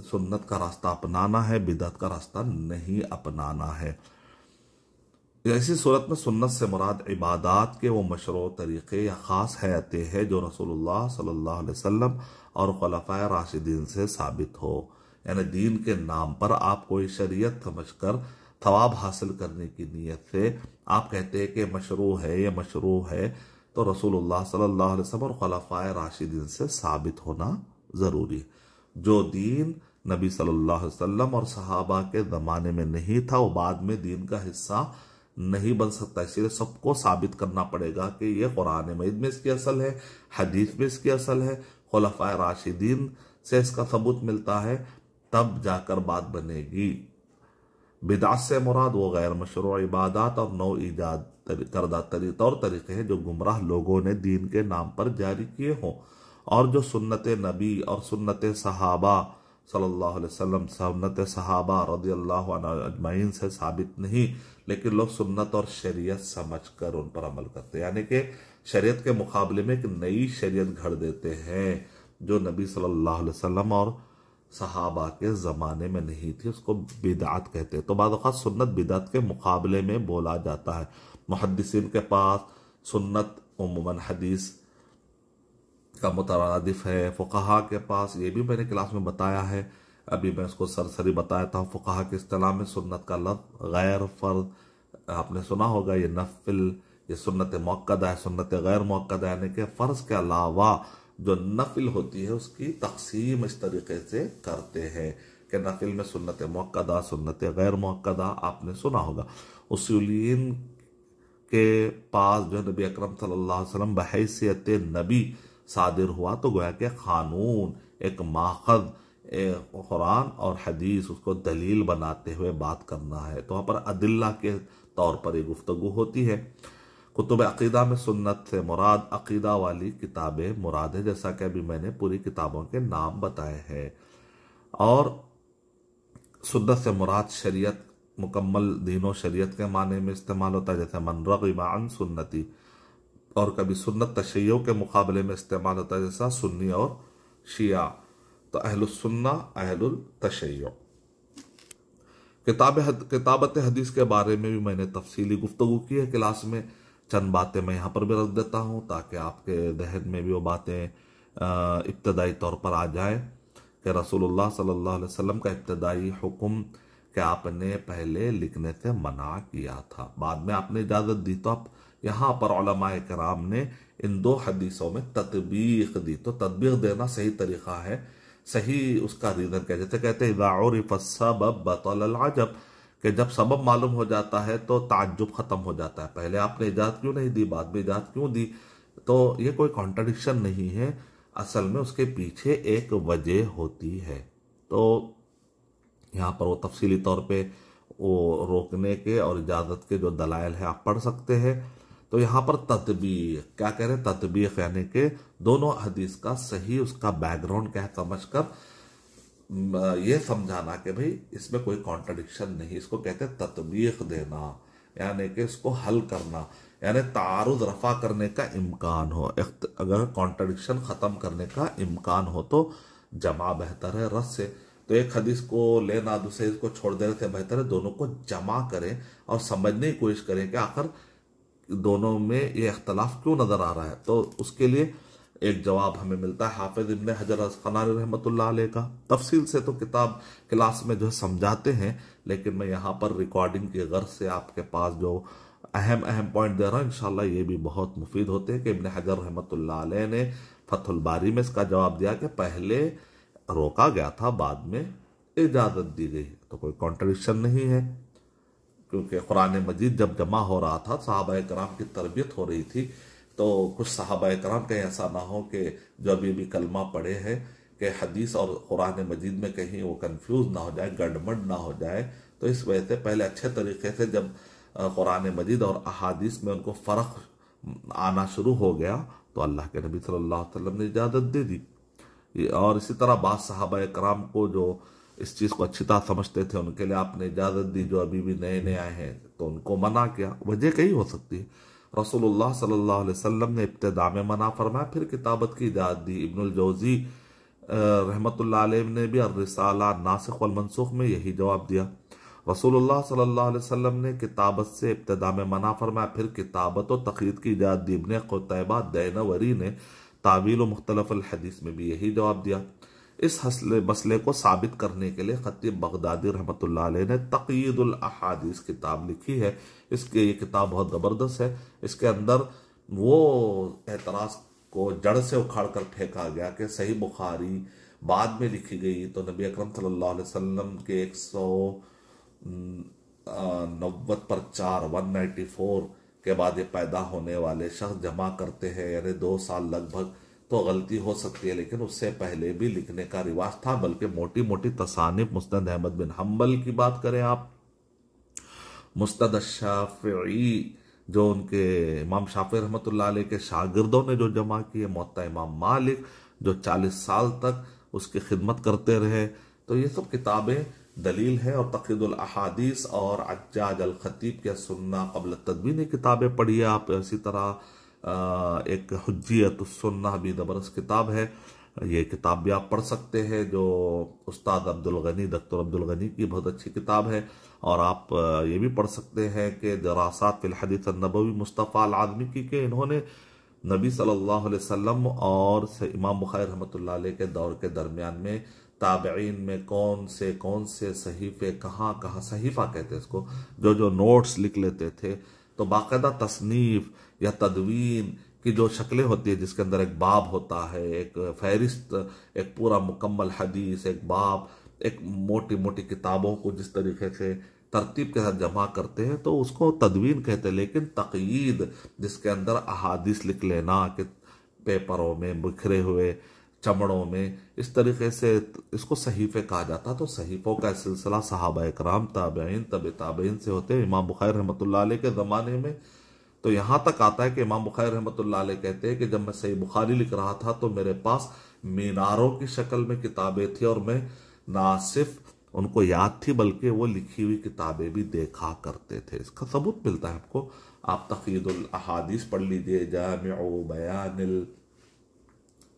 [SPEAKER 1] सुन्नत का रास्ता अपनाना है, बिदअत का रास्ता नहीं अपनाना है। ऐसी सूरत में सुन्नत से मुराद इबादात के वो मशरू तरीक़े या ख़ास हैतें हैं जो रसूलुल्लाह सल्लल्लाहु अलैहि वसल्लम और खुलफ़ाए राशिदीन से साबित हो। यानी दीन के नाम पर आप कोई शरीयत समझकर थवाब हासिल करने की नीयत से आप कहते हैं कि मशरू है, ये मशरू है, तो रसूलुल्लाह सल्लल्लाहु अलैहि वसल्लम और खुलफ़ाए राशिदीन से साबित होना ज़रूरी है। जो दीन नबी सल्लल्लाहु अलैहि वसल्लम और सहाबा के ज़माने में नहीं था, वो बाद में दीन का हिस्सा नहीं बन सकता। इसलिए सबको साबित करना पड़ेगा कि ये कुरान मजीद में इसकी असल है, हदीस में इसकी असल है, खुलफ़ाए राशिदीन से इसका सबूत मिलता है, तब जाकर बात बनेगी। बिदअत से मुराद वो गैर मशरूअ इबादत और नौ ईजाद करदा तौर तरीके हैं जो गुमराह लोगों ने दीन के नाम पर जारी किए हों, और जो सुन्नत नबी और सुन्नत सहाबा सल्लल्लाहु अलैहि वसल्लम, सुन्नत सहाबा रज़ियल्लाहु अन्हुम अजमईन से साबित नहीं, लेकिन लोग सुन्नत और शरीयत समझकर उन पर अमल करते हैं। यानी कि शरीयत के मुकाबले में एक नई शरीयत घड़ देते हैं जो नबी सल्लल्लाहु अलैहि वसल्लम और सहाबा के ज़माने में नहीं थी, उसको बिदअत कहते हैं। तो बाद औक़ात सुन्नत बिदअत के मुकाबले में बोला जाता है। मुहद्दिसीन के पास सुन्नत उम्मन हदीस का मुतरादिफ है। फ़ुक़हा के पास, ये भी मैंने क्लास में बताया है, अभी मैं इसको सरसरी बताया था। फ़ुक़हा के इस्तिलाह में सुन्नत का लफ्ज़ गैर फ़र्द, आपने सुना होगा, ये नफिल, ये सुन्नत मुअक्कदा है, सुन्नत गैर मुअक्कदा, यानी कि फ़र्ज़ के अलावा जो नफिल होती है उसकी तक़सीम इस तरीके से करते हैं कि नफिल में सुन्नत मुअक्कदा, सुन्नत गैर मुअक्कदा, आपने सुना होगा। उसूलीन के पास जो नबी अकरम सल्लल्लाहु अलैहि वसल्लम बहैसियत नबी सादिर हुआ, तो गोया के कानून, एक माखज़, कुरान और हदीस उसको दलील बनाते हुए बात करना है, तो वहाँ पर अदिल्ला के तौर पर ये गुफ्तगू होती है। कुतुब अकीदा में सुन्नत से मुराद अकीदा वाली किताबें मुराद है, जैसा कि अभी मैंने पूरी किताबों के नाम बताए हैं। और सुन्नत से मुराद शरीयत, मुकम्मल दीनों शरीयत के माने में इस्तेमाल होता है, जैसे मन रग़िबा अन सुन्नती। और कभी सुन्नत तशय्युअ के मुकाबले में इस्तेमाल होता है, जैसा सुन्नी और शिया। तो अहलुस सुन्ना अहलुल तशय्युअ। किताबत हदीस के बारे में भी मैंने तफसीली गुफ्तगू की है क्लास में। चंद बातें मैं यहाँ पर भी रख देता हूँ ताकि आपके जहन में भी वो बातें इब्तदाई तौर पर आ जाए कि रसूलुल्लाह सल्लल्लाहु अलैहि वसल्लम का इब्तदाई हुक्म कि आपने पहले लिखने से मना किया था, बाद में आपने इजाज़त दी। तो आप यहाँ पर उलमाए किराम ने इन दो हदीसों में तत्बीक दी। तो तत्बीक देना सही तरीका है, सही उसका रीज़न क्या, जैसे कहते हैं इज़ा उरिफ़ सबब बतल अजब, कि जब सबब मालूम हो जाता है तो ताज्जुब खत्म हो जाता है। पहले आपने इजाज़त क्यों नहीं दी, बाद में इजाज़त क्यों दी? तो ये कोई कॉन्ट्रडिक्शन नहीं है, असल में उसके पीछे एक वजह होती है। तो यहाँ पर वो तफसीली तौर पे वो रोकने के और इजाज़त के जो दलाइल है आप पढ़ सकते हैं। तो यहाँ पर तत्बीक क्या कह रहे हैं, तत्बीक यानी कि दोनों हदीस का सही उसका बैकग्राउंड क्या समझकर ये समझाना कि भाई इसमें कोई कॉन्ट्रडिक्शन नहीं, इसको कहते हैं तत्बीक देना, यानी कि इसको हल करना, यानी तारुद रफा करने का इम्कान हो। अगर कॉन्ट्रडिक्शन ख़त्म करने का इम्कान हो तो जमा बेहतर है रस से। तो एक हदीस को लेना दूसरे को छोड़ देने से बेहतर है दोनों को जमा करें और समझने की कोशिश करें कि आखिर दोनों में ये इख्तलाफ क्यों नज़र आ रहा है। तो उसके लिए एक जवाब हमें मिलता है हाफिज इब्न हजर अस्क़लानी रहमतुल्लाह अलैह का। तफसील से तो किताब क्लास में जो है समझाते हैं, लेकिन मैं यहाँ पर रिकॉर्डिंग की गर्ज से आपके पास जो अहम अहम पॉइंट दे रहा हूँ, इंशाल्लाह ये भी बहुत मुफीद होते हैं कि इब्न हजर रहमतुल्लाह अलैह ने फतहुल बारी में इसका जवाब दिया कि पहले रोका गया था, बाद में इजाज़त दी गई। तो कोई कॉन्ट्रडिक्शन नहीं है, क्योंकि कुरान मजीद जब जमा हो रहा था सहाबा कराम की तरबियत हो रही थी, तो कुछ सहाबा कराम कहीं ऐसा ना हो कि जो अभी भी कलमा पढ़े हैं कि हदीस और कुरान मजीद में कहीं वो कंफ्यूज ना हो जाए, गड़बड़ ना हो जाए। तो इस वजह से पहले अच्छे तरीके से जब कुरान मजीद और अहादीस में उनको फ़र्क आना शुरू हो गया तो अल्लाह के नबी सल्लल्लाहु अलैहि वसल्लम ने इजाज़त दे दी। और इसी तरह बाद सहाबा कराम को जो इस चीज़ को अच्छी तरह समझते थे उनके लिए आपने इजाज़त दी, जो अभी भी नए नए आए हैं तो उनको मना किया। वजह कई हो सकती है, रसूलुल्लाह सल्लल्लाहु अलैहि वसल्लम ने इब्तिदा में मना फरमाया, फिर किताबत की इजाज़त दी। इब्नुल जौज़ी रहमतुल्लाह अलैह ने भी अर्रिसाला नासिख वल मनसूख में यही जवाब दिया। रसूलुल्लाह सल्लल्लाहु अलैहि वसल्लम ने किताबत से इब्तिदा में मना फरमाया, फिर किताबत और तक़यीद की इजाज़त दी। इब्न क़ुतैबा दैनवरी ने तावील व मुख्तलिफ अल हदीस में भी यही जवाब दिया। इस मसले को साबित करने के लिए खतीब बगदादी रहमतुल्लाह अलैह ने तक़यीदुल अहादीस किताब लिखी है। इसके ये किताब बहुत ज़बरदस्त है। इसके अंदर वो एतराज़ को जड़ से उखाड़ कर फेंका गया कि सही बुखारी बाद में लिखी गई तो नबी अकरम सल्लल्लाहु अलैहि वसल्लम के 190 पर 4 194 के बाद ये पैदा होने वाले शख्स जमा करते हैं, यानी 2 साल लगभग, तो गलती हो सकती है, लेकिन उससे पहले भी लिखने का रिवाज था। बल्कि मोटी मोटी तसानिफ मुस्नद अहमद बिन हम्बल की बात करें आप, मुस्नद शाफिई जो उनके इमाम शाफी रहमतुल्लाह अलैह के शागिर्दों ने जो जमा किए, मुअत्ता इमाम मालिक जो 40 साल तक उसकी खिदमत करते रहे। तो ये सब किताबें दलील है। और तक़यीदुल अहादीस और अज्जाज अल खतीब के सुन्ना क़ब्ल तदवीन किताबें पढ़िए आप। इसी तरह एक हुज्जियतुस सुन्ना भी ज़बरदस्त किताब है, ये किताब भी आप पढ़ सकते हैं, जो उस्ताद अब्दुल गनी डॉक्टर अब्दुल गनी की बहुत अच्छी किताब है। और आप ये भी पढ़ सकते हैं कि दरासात फिल हदीस नबवी मुस्तफ़ा अल आज़मी की, के इन्होंने नबी सल्लल्लाहु अलैहि वसल्लम और इमाम बुखारी रहमतुल्लाह अलैह के दौर के दरमियान में ताबईन में कौन से सहीफ़े कहाँ कहाँ, सहीफ़ा कहते हैं इसको, जो नोट्स लिख लेते थे। तो बाकायदा तसनीफ़ या तदवीन की जो शक्लें होती है, जिसके अंदर एक बाब होता है, एक फहरिस्त, एक पूरा मुकम्मल हदीस, एक बाब, एक मोटी मोटी किताबों को जिस तरीके से तरतीब के साथ जमा करते हैं तो उसको तदवीन कहते हैं। लेकिन तक़यीद जिसके अंदर अहादीस लिख लेना कि पेपरों में बिखरे हुए चमड़ों में, इस तरीके से इसको सहीफे कहा जाता। तो सहीफों का सिलसिला सहाबा इकराम, ताबईन, तबे ताबईन से होते हैं। इमाम बुखारी रहमतुल्लाह अलैह के ज़माने में तो यहाँ तक आता है कि इमाम बुखारी रहमतुल्लाह अलैह कहते हैं कि जब मैं सही बुखारी लिख रहा था तो मेरे पास मीनारों की शक्ल में किताबें थी, और मैं ना सिर्फ उनको याद थी बल्कि वो लिखी हुई किताबें भी देखा करते थे। इसका सबूत मिलता है आपको। आप तक़यीदुल अहादीस पढ़ लीजिए, जामिउ बयानिल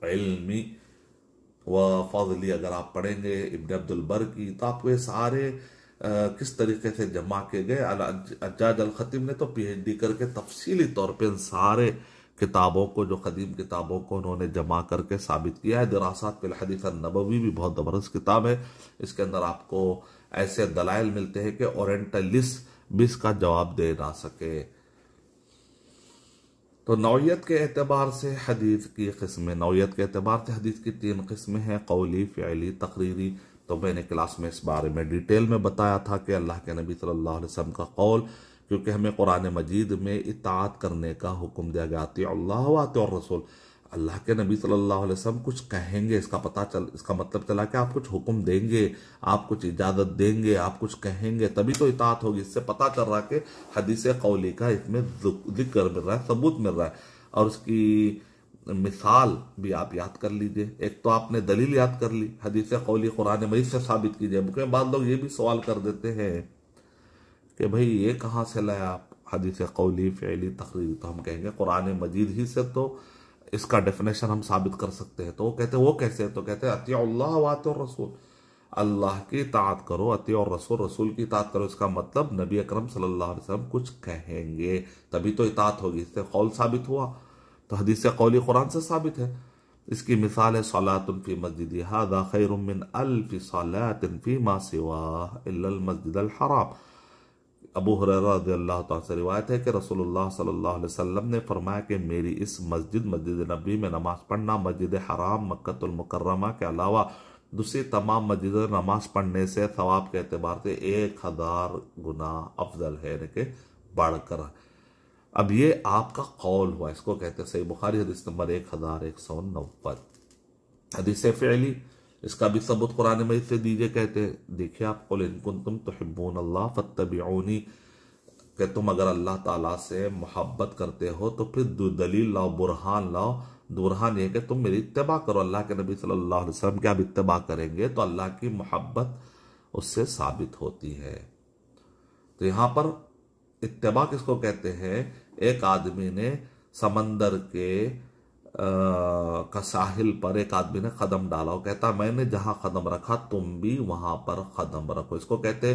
[SPEAKER 1] इल्मी व फ़ज़ली, अगर आप पढ़ेंगे इब्न अब्दुल बर की, तो आपको ये सारे किस तरीके से जमा किए गए। अज्जाज अल खतीब ने तो PhD करके तफसीली तौर पे इन सारे किताबों को, जो कदीम किताबों को उन्होंने जमा करके साबित किया है। दिरासात फिल हदीस नबवी भी बहुत ज़बरदस्त किताब है। इसके अंदर आपको ऐसे दलाइल मिलते हैं कि ओरिएंटलिस्ट भी इसका जवाब दे ना सके। तो नौयत के एतबार से हदीस की किस्में, नौयत के एतबार से हदीस की 3 किस्में हैं, कौली, फ़िअली, तकरीरी। तो मैंने क्लास में इस बारे में डिटेल में बताया था कि अल्लाह के नबी सल्लल्लाहु अलैहि वसल्लम का कौल, क्योंकि हमें कुरान मजीद में इताअत करने का हुक्म दिया गया, अतिउल्लाह व अतिउर रसूल। अल्लाह के नबी सल्लल्लाहु अलैहि वसल्लम कुछ कहेंगे, इसका मतलब चला कि आप कुछ हुक्म देंगे, आप कुछ इजाज़त देंगे, आप कुछ कहेंगे, तभी तो इताअत होगी। इससे पता चल रहा है कि हदीस कौली का इसमें जिक्र मिल रहा है, सबूत मिल रहा है। और उसकी मिसाल भी आप याद कर लीजिए। एक तो आपने दलील याद कर ली, हदीस कौली कुरान मजीद से साबित कीजिए। क्योंकि बाद लोग ये भी सवाल कर देते हैं कि भाई ये कहाँ से लाया आप हदीस कौली, फ़िअली, तकरीरी। तो हम कहेंगे कुरान मजीद ही से तो इसका डेफिनेशन हम साबित कर सकते हैं। तो वो कहते हैं वो कैसे? तो कहते हैं अतिउल्लाह व अतिउर रसूल, अल्लाह की इताअत करो, अतिउर रसूल, रसूल की इताअत करो। इसका मतलब नबी अकरम सल्लल्लाहु अलैहि वसल्लम कुछ कहेंगे तभी तो इताअत होगी। इससे कौल साबित हुआ, तो हदीस कौली कुरान से साबित है। इसकी मिसाल है सलातुन फी मस्जिदी हादा खैरुम मिन अल्फि सलातिन फी मा सिवाह इल्लल मस्जिदल हराम। अबू हुरैरा रज़ियल्लाहु तआला से रिवायत है कि रसूलुल्लाह सल्लल्लाहु अलैहि वसल्लम ने फरमाया कि मेरी इस मस्जिद नबी में नमाज पढ़ना मस्जिद हराम मक्कतुल मुकर्रमा के अलावा दूसरी तमाम मस्जिद नमाज पढ़ने से सवाब के एतबार से 1000 गुना अफजल है के बढ़कर। अब ये आपका कौल हुआ, इसको कहते हैं सही बुखारी हदीस नंबर 1190। हदीस फ़िअली, इसका भी सबूत कुरान मजीद से दीजिए। कहते हैं देखिए आप, कुल इन कुंतुम तुहिब्बूनल्लाह फत्तबिऊनी, कि तुम अगर अल्लाह ताला से मोहब्बत करते हो तो फिर दलील लाओ, बुरहान लाओ। बुरहान ये कि तुम मेरी इत्तिबा करो। अल्लाह के नबी सल्लल्लाहु अलैहि वसल्लम की आप इत्तिबा करेंगे तो अल्लाह की मोहब्बत उससे साबित होती है। तो यहाँ पर इत्तिबा किसको कहते हैं? एक आदमी ने समंदर के का साहिल पर एक आदमी ने कदम डाला, वो कहता मैंने जहां कदम रखा तुम भी वहां पर कदम रखो। इसको कहते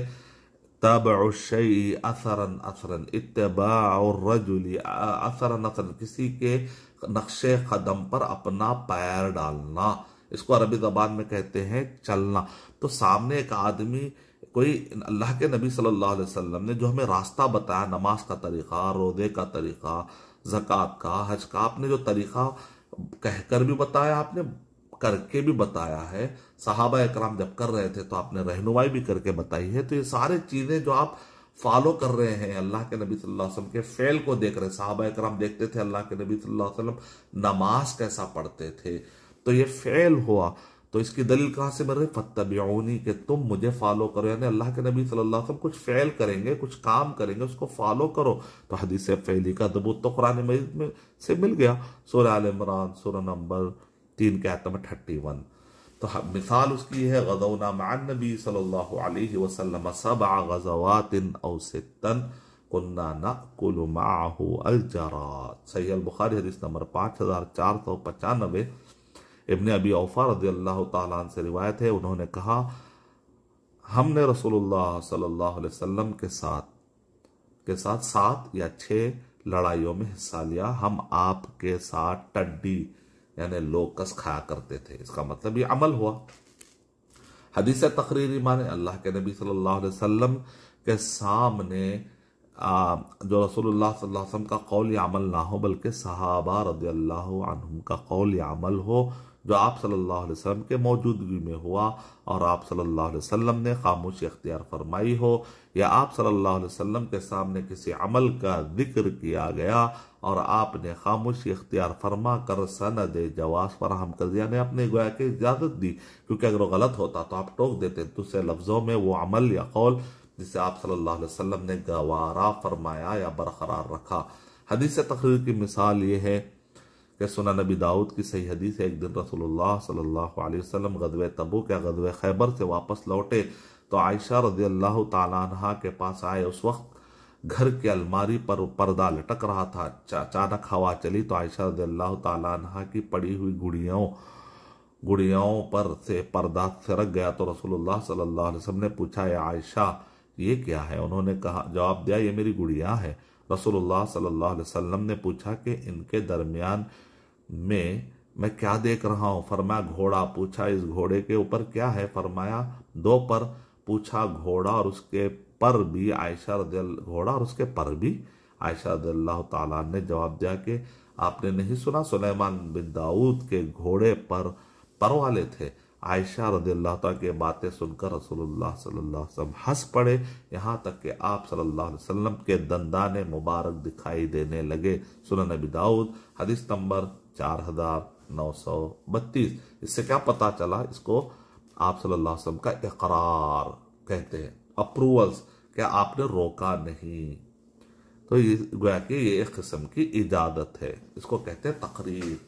[SPEAKER 1] तबउ शैई असरन असरन, इत्तिबाउ रजुली असरन असरन, किसी के नक्शे कदम पर अपना पैर डालना। इसको अरबी जबान में कहते हैं चलना। तो सामने एक आदमी, कोई अल्लाह के नबी सल्लल्लाहु अलैहि वसल्लम ने जो हमें रास्ता बताया, नमाज का तरीका, रोज़े का तरीका, ज़कात का, हज का, आपने जो तरीका कहकर भी बताया, आपने करके भी बताया है। सहाबा इकराम जब कर रहे थे तो आपने रहनुमाई भी करके बताई है। तो ये सारे चीजें जो आप फॉलो कर रहे हैं, अल्लाह के नबी सल्लल्लाहु अलैहि वसल्लम के फेल को देख रहे हैं। सहाबा इकराम देखते थे अल्लाह के नबी सल्लल्लाहु अलैहि वसल्लम नमाज कैसा पढ़ते थे, तो ये फेल हुआ। तो इसकी दलील कहां से मिल रही? फत्तबिऊनी, कि तुम मुझे फॉलो करो। यानी अल्लाह के नबी सल्लल्लाहु अलैहि वसल्लम कुछ फेल करेंगे, कुछ काम करेंगे, उसको फॉलो करो। तो हदीस फ़िअली का सबूत तो कुरान मजीद में से मिल गया। सूरह आल इमरान सूरह नंबर 3 के आयत नंबर 31। तो मिसाल उसकी है गज़ौना मअन नबी सल्लल्लाहु अलैहि वसल्लम सबअ गज़वातिन औ सित्तन कुन्ना नअकुलु मअहु अल-जराद। सही अल बुखारी हदीस नंबर 5495। इब्न अबी औफा रज़ियल्लाहु ताला अन्हु से रिवायत है, उन्होंने कहा हमने रसूलुल्लाह सल्लल्लाहु अलैहि वसल्लम के साथ 7 या 6 लड़ाइयों में हिस्सा लिया। हम आपके साथ टड्डी यानी लोकस खाया करते थे। इसका मतलब ये अमल हुआ। हदीस तकरीरी माने अल्लाह के नबी सल्लल्लाहु अलैहि वसल्लम के सामने जो रसूलुल्लाह सल्लल्लाहु अलैहि वसल्लम का कौल या अमल ना हो, बल्कि सहाबा रज़ियल्लाहु अन्हुम का कौल या अमल हो, जो आप सल्लल्लाहु अलैहि वसल्लम के मौजूदगी में हुआ और आप सल्लल्लाहु अलैहि वसल्लम ने खामोशी इख्तियार फरमाई हो, या आप सल्लल्लाहु अलैहि वसल्लम के सामने किसी अमल का जिक्र किया गया और आपने खामोशी इख्तियार फरमा कर सनद जवाज फराहम कर दिया, ने अपने गोया की इजाज़त दी, क्योंकि अगर वो गलत होता तो आप टोक देते। दूसरे लफ्ज़ों में वो अमल या कौल जिसे आप सल्लल्लाहु अलैहि वसल्लम ने गवारा फरमाया या बरकरार रखा। हदीस तकरीर की मिसाल ये है कि सुनन नबी दाऊद की सही हदीस है, एक दिन रसूलुल्लाह सल्लल्लाहु अलैहि वसल्लम गज़वे तबूक या गज़वे खैबर से वापस लौटे तो आयशा रज़ियल्लाहु ताला अन्हा के पास आए। उस वक्त घर की अलमारी पर पर्दा लटक रहा था। अचानक हवा चली तो आयशा रज़ियल्लाहु ताला अन्हा की पड़ी हुई गुड़ियों पर से पर्दा सरक गया। तो रसूलुल्लाह सल्लल्लाहु अलैहि वसल्लम ने पूछा, या आयशा ये क्या है? उन्होंने कहा, जवाब दिया, ये मेरी गुड़िया है। रसूलुल्लाह सल्लल्लाहु अलैहि वसल्लम ने पूछा कि इनके दरमियान में मैं क्या देख रहा हूँ? फरमाया घोड़ा। पूछा इस घोड़े के ऊपर क्या है? फरमाया दो पर। पूछा घोड़ा और उसके पर भी? घोड़ा और उसके पर भी? आयशा रज़ियल्लाहु ताला ने जवाब दिया कि आपने नहीं सुना, सुलेमान बिन दाऊद के घोड़े पर वाले थे। आयशा रज़ियल्लाहु ताला की बातें सुनकर रसूलुल्लाह सल्लल्लाहु अलैहि वसल्लम हंस पड़े, यहाँ तक कि आप सल्लल्लाहु अलैहि वसल्लम के दंदाने मुबारक दिखाई देने लगे। सुनन नबी दाऊद हदीस नंबर 4932। इससे क्या पता चला? इसको आप सल्लल्लाहु अलैहि वसल्लम का इकरार कहते हैं, अप्रूवल्स, क्या आपने रोका नहीं। तो ये गोया कि ये एक किस्म की इजाजत है, इसको कहते हैं तकरीर।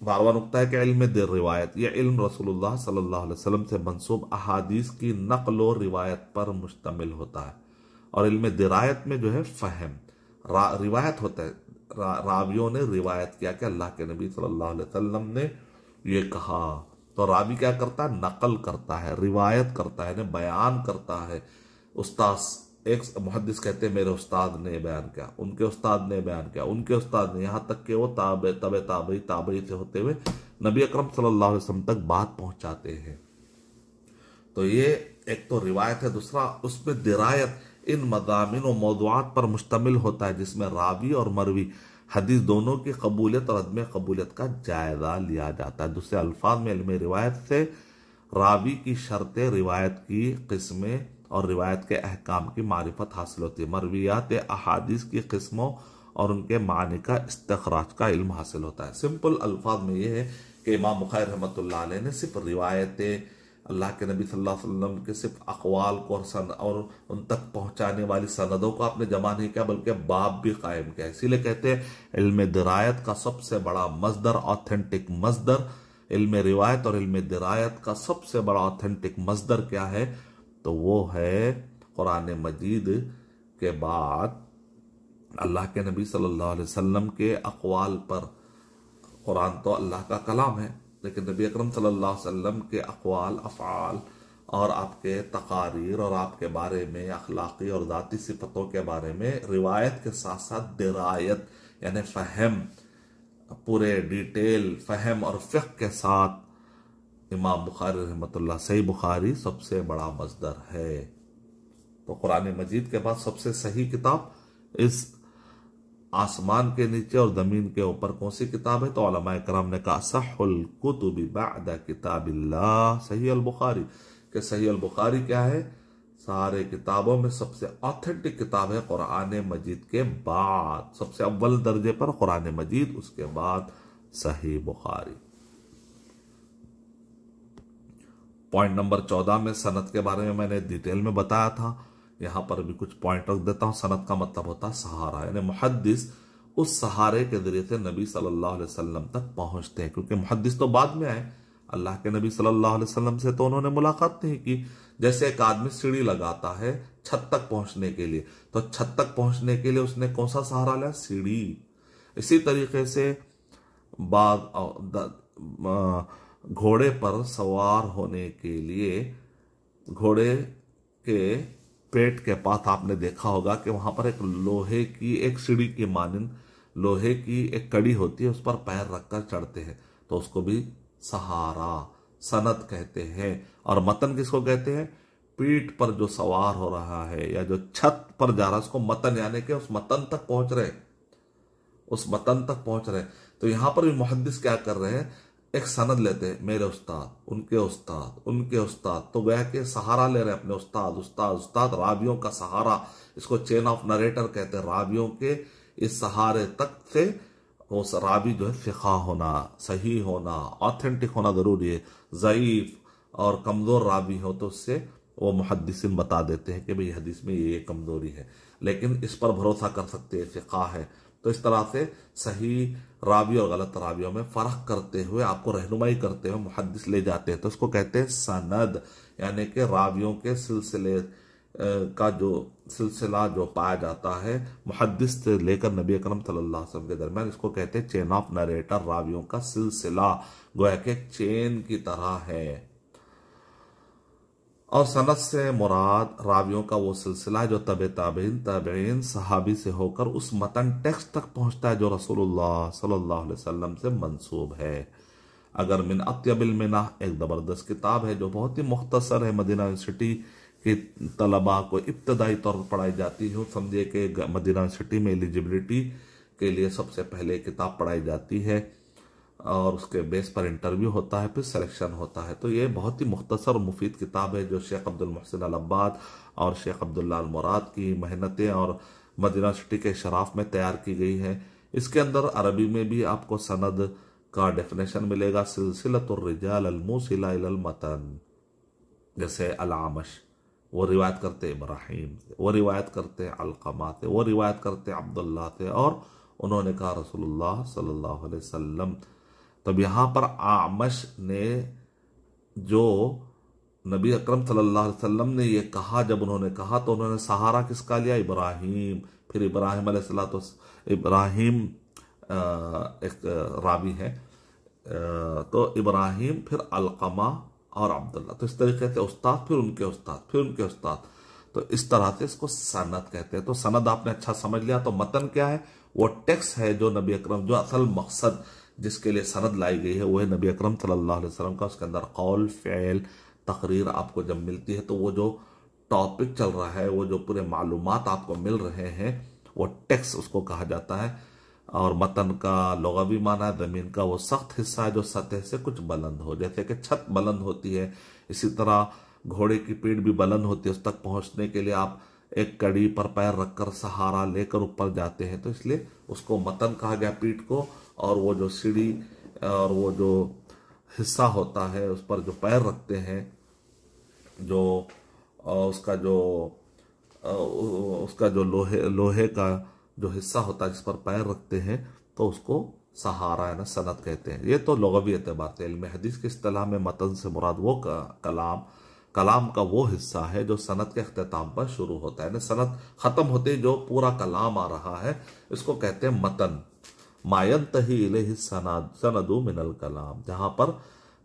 [SPEAKER 1] 12वां नुक्ता है कि इल्म दिर रिवायत, यह इल्म रसूलुल्लाह सल्लल्लाहु अलैहि वसल्लम से मंसूब अहादीस की नक़ल व रिवायत पर मुश्तमिल होता है। और इल्म दिरायत में जो है फहम रिवायत होता है, रावियों ने रिवायत किया कि अल्लाह के नबी सल्लल्लाहु अलैहि वसल्लम ने ये कहा, तो रावी क्या करता है? नकल करता है, रिवायत करता है, बयान करता है। उस्ताद, एक मुहद्दिस कहते हैं मेरे उस्ताद ने बयान किया, उनके उस्ताद ने बयान किया, उनके उस्ताद ने, यहाँ तक कि वो ताबई से होते हुए नबी अकरम सल्लल्लाहु अलैहि वसल्लम तक बात पहुंचाते हैं। तो ये एक तो रिवायत है। दूसरा उसमें दिरायत इन मज़ामिन और मौज़ूआत पर मुश्तमिल होता है जिसमें रावी और मरवी हदीस दोनों की कबूलियत और अदम कबूलियत का जायजा लिया जाता है। दूसरे अल्फाज में इल्म रिवायत से रावी की शर्तें, रिवायत की किस्में और रिवायत के अहकाम की मारिफत हासिल होती है। मरवियात अहादीस की किस्मों और उनके मानी का इस्तखराज का इल्म हासिल होता है। सिंपल अल्फाज में यह है कि इमाम बुखारी रहमतुल्लाह अलैह ने सिर्फ रिवायतें अल्लाह के नबी सल्लल्लाहु अलैहि वसल्लम के सिर्फ अक़वाल को और उन तक पहुंचाने वाली सनदों को आपने जमा नहीं किया, बल्कि बाब भी कायम किया। इसीलिए कहते हैं इल्म दिरायत का सबसे बड़ा मस्दर, ऑथेंटिक मस्दर, इल्म रिवायत और इल्म दिरायत का सबसे बड़ा ऑथेंटिक मस्दर क्या है? तो वो है कुरान मजीद के बाद अल्लाह के नबी सल्लल्लाहु अलैहि वसल्लम के अक़वाल पर। कुरान तो अल्लाह का कलाम है, लेकिन नबी अकरम सल्लल्लाहु अलैहि वसल्लम के अक़वाल, अफ़आल और आपके तकारीर और आपके बारे में अखलाकी और ज़ाती सिफतों के बारे में रिवायत के साथ साथ दिरायत यानी फ़हम, पूरे डिटेल फ़हम और फ़िक़्ह के साथ इमाम बुखारी रहमतुल्लाह, सही बुखारी सबसे बड़ा मस्दर है। तो कुरान मजीद के बाद सबसे सही किताब इस आसमान के नीचे और जमीन के ऊपर कौन सी किताब है? तो उलमाए कराम ने कहा सहुल कुतुबी बअद किताबिल्लाह सही अल बुखारी, कि सही अल बुखारी क्या है? सारे किताबों में सबसे ऑथेंटिक किताब है कुरान मजीद के बाद, सबसे अव्वल दर्जे पर कुरान मजीद, उसके बाद सही बुखारी। पॉइंट नंबर 14 में सनद के बारे में मैंने डिटेल में बताया था, यहां पर भी कुछ पॉइंट रख देता हूं। सनद का मतलब होता है सहारा, यानी मुहद्दिस उस सहारे के जरिए से नबी सल्लल्लाहु अलैहि वसल्लम तक पहुंचते हैं, क्योंकि मुहद्दिस तो बाद में आए, अल्लाह के नबी सल्लल्लाहु अलैहि वसल्लम से तो उन्होंने मुलाकात नहीं की। जैसे एक आदमी सीढ़ी लगाता है छत तक पहुंचने के लिए, तो छत तक पहुंचने के लिए उसने कौन सा सहारा लिया? सीढ़ी। इसी तरीके से घोड़े पर सवार होने के लिए घोड़े के पेट के पास आपने देखा होगा कि वहां पर एक लोहे की एक सीढ़ी की मानिंद लोहे की एक कड़ी होती है, उस पर पैर रखकर चढ़ते हैं, तो उसको भी सहारा, सनद कहते हैं। और मतन किसको कहते हैं? पीठ पर जो सवार हो रहा है या जो छत पर जा रहा है उसको मतन, यानी कि उस मतन तक पहुंच रहे, उस मतन तक पहुंच रहे। तो यहाँ पर भी मुहद्दिस क्या कर रहे हैं, एक सनद लेते हैं, मेरे उस्ताद, उनके उस्ताद, उनके उस्ताद, तो गया कि सहारा ले रहे हैं अपने उस्ताद उस्ताद उस्ताद, रावियों का सहारा, इसको चेन ऑफ नरेटर कहते हैं। रावियों के इस सहारे तक से वो रावी जो है फिका होना, सही होना, ऑथेंटिक होना जरूरी है। ज़ईफ और कमज़ोर रावी हो तो उससे वो मुहद्दिसिन बता देते हैं कि भाई हदीस में ये कमज़ोरी है, लेकिन इस पर भरोसा कर सकते हैं, फिका है। तो इस तरह से सही रावी और गलत रावियों में फ़र्क करते हुए, आपको रहनुमाई करते हुए मुहद्दिस ले जाते हैं। तो उसको कहते हैं सनद, यानी कि रावियों के सिलसिले का जो सिलसिला जो पाया जाता है मुहद्दिस से लेकर नबी अकरम सल्लल्लाहु अलैहि वसल्लम के दरमियान, इसको कहते हैं चेन ऑफ नरेटर, रावियों का सिलसिला गोया कि चेन की तरह है। और सनद से मुराद रावियों का वो सिलसिला है जो तबे ताबीन ताबीन सहाबी से होकर उस मतन टेक्स्ट तक पहुंचता है जो रसूलुल्लाह सल्लल्लाहु अलैहि वसल्लम से मंसूब है। अगर मिन अत्यबिल मिना एक ज़बरदस्त किताब है जो बहुत ही मुख्तसर है, मदीना यूनिवर्सिटी के तलबा को इब्तदाई तौर पर पढ़ाई जाती है। समझिए कि मदीना यूनिवर्सिटी में एलिजिबिलिटी के लिए सबसे पहले किताब पढ़ाई जाती है और उसके बेस पर इंटरव्यू होता है, फिर सिलेक्शन होता है। तो ये बहुत ही मुख्तसर और मुफीद किताब है जो शेख अब्दुल मोहसिन अल अब्बाद और शेख अब्दुल्ला अल मुराद की मेहनतें और मदीना यूनिवर्सिटी के शराफ में तैयार की गई है। इसके अंदर अरबी में भी आपको सनद का डेफिनेशन मिलेगा, सिलसिलतुर रिजाल अल मूसिला इलल मतन। जैसे अल-आमश वो रिवायत करते इब्राहिम से, वो रिवायत करते अलकमा से, वो रिवायत करते अब्दुल्ला से, और उन्होंने कहा रसूलुल्लाह सल्लल्लाहु अलैहि वसल्लम। तब यहाँ पर आमश ने जो नबी अकरम सल्लल्लाहु अलैहि वसल्लम ने ये कहा, जब उन्होंने कहा तो उन्होंने सहारा किसका लिया, इब्राहिम। फिर इब्राहिम अलैहिस्सलातो इब्राहिम एक रावी है, तो इब्राहिम फिर अलकमा और अब्दुल्ला, तो इस तरीके से उस्ताद फिर उनके उस्ताद फिर उनके उस्ताद, तो इस तरह से इसको सनद कहते हैं। तो सनद आपने अच्छा समझ लिया। तो मतन क्या है, वो टेक्स्ट है जो नबी अकरम, जो असल मकसद जिसके लिए सनद लाई गई है वो है नबी अकरम सल्लल्लाहु अलैहि वसल्लम का। उसके अंदर कौल, फ़ेल, तकरीर आपको जब मिलती है तो वो जो टॉपिक चल रहा है, वो जो पूरे मालूमात आपको मिल रहे हैं, वो टेक्स्ट उसको कहा जाता है। और मतन का लुग़वी माना है ज़मीन का वो सख्त हिस्सा है जो सतह से कुछ बुलंद हो, जैसे कि छत बुलंद होती है, इसी तरह घोड़े की पीठ भी बुलंद होती है। उस तक पहुंचने के लिए आप एक कड़ी पर पैर रखकर सहारा लेकर ऊपर जाते हैं, तो इसलिए उसको मतन कहा गया, पीठ को। और वो जो सीढ़ी और वो जो हिस्सा होता है उस पर जो पैर रखते हैं, जो उसका जो लोहे का जो हिस्सा होता है जिस पर पैर रखते हैं, तो उसको सहारा है ना सनद कहते हैं। ये तो लुग़वी एतबार से। इल्म हदीस की इस्तिलाह में मतन से मुराद वो कलाम का वो हिस्सा है जो सनद के अख्तिताम पर शुरू होता है, ना सनद खत्म होते ही जो पूरा कलाम आ रहा है, इसको कहते हैं मतन। मायंतही इलैहि सनदु मिनल कलाम, जहां पर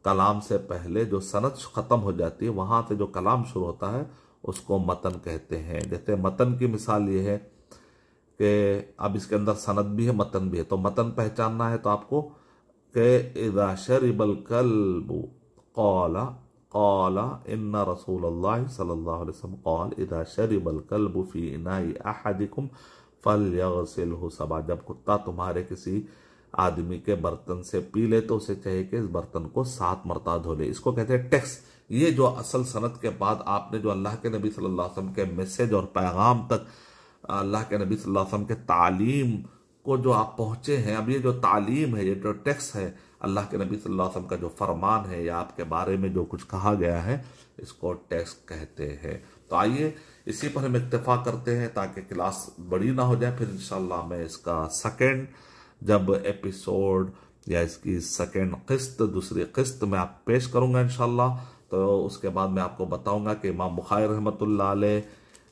[SPEAKER 1] कलाम से पहले जो सनद खत्म हो जाती है, वहां से जो कलाम शुरू होता है उसको मतन कहते हैं। जैसे मतन की मिसाल ये है कि अब इसके अंदर सनद भी है, मतन भी है। तो मतन पहचानना है तो आपको कि इज़ा शरिबल कल्बु क़ाला क़ाला इन्ना रसूलल्लाह सल्लल्लाहु अलैहि वसल्लम क़ाल इज़ा शरिबल कल्बु फ़ी इनाई अहदिकुम फलयग़सिलहु सबा। जब कुत्ता तुम्हारे किसी आदमी के बर्तन से पी ले तो उसे चाहिए कि इस बर्तन को 7 मरतबा धो ले। इसको कहते हैं टेक्स्ट। ये जो असल सनद के बाद आपने जो अल्लाह के नबी सल्लल्लाहु अलैहि वसल्लम के मैसेज और पैगाम तक, अल्लाह के नबी सल्लल्लाहु अलैहि वसल्लम के तालीम को जो आप पहुंचे हैं, अब ये जो तालीम है, ये जो टेक्स्ट है, अल्लाह के नबी सल्लल्लाहु अलैहि वसल्लम का जो फरमान है या आपके बारे में जो कुछ कहा गया है, इसको टेक्स्ट कहते हैं। तो आइए इसी पर हम इत्तेफा करते हैं ताकि क्लास बड़ी ना हो जाए। फिर इंशाल्लाह मैं इसका सेकेंड जब एपिसोड या इसकी सेकेंड किस्त, दूसरी किस्त में आप पेश करूंगा इंशाल्लाह। तो उसके बाद मैं आपको बताऊंगा कि इमाम बुखारी रहमतुल्लाह अलैह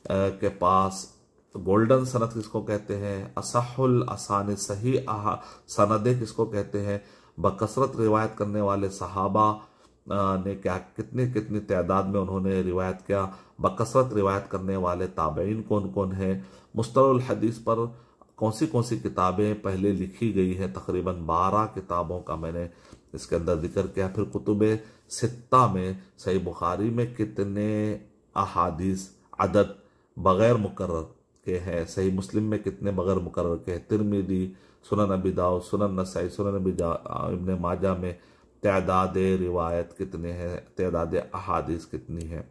[SPEAKER 1] के पास गोल्डन सनद किसको कहते हैं, असहुल असानी सही सनदे किसको कहते हैं, बकसरत रिवायत करने वाले सहाबा ने क्या कितनी कितनी तादाद में उन्होंने रिवायत किया, बकसरत रिवायत करने वाले ताबईन कौन कौन है, मुस्तलहुल हदीस पर कौन सी किताबें पहले लिखी गई हैं, तकरीबन 12 किताबों का मैंने इसके अंदर जिक्र किया। फिर कुतुबे सित्ता में सही बुखारी में कितने अहादीस अदद बगैर मुकर्रर के हैं, सही मुस्लिम में कितने बगैर मुकर्रर के हैं, तिरमिदी, सुनन अबी दाऊद, सुनन नसाई, सुनन इब्न माजा में तादाद रिवायत कितने हैं, तादाद अहादीस कितनी है।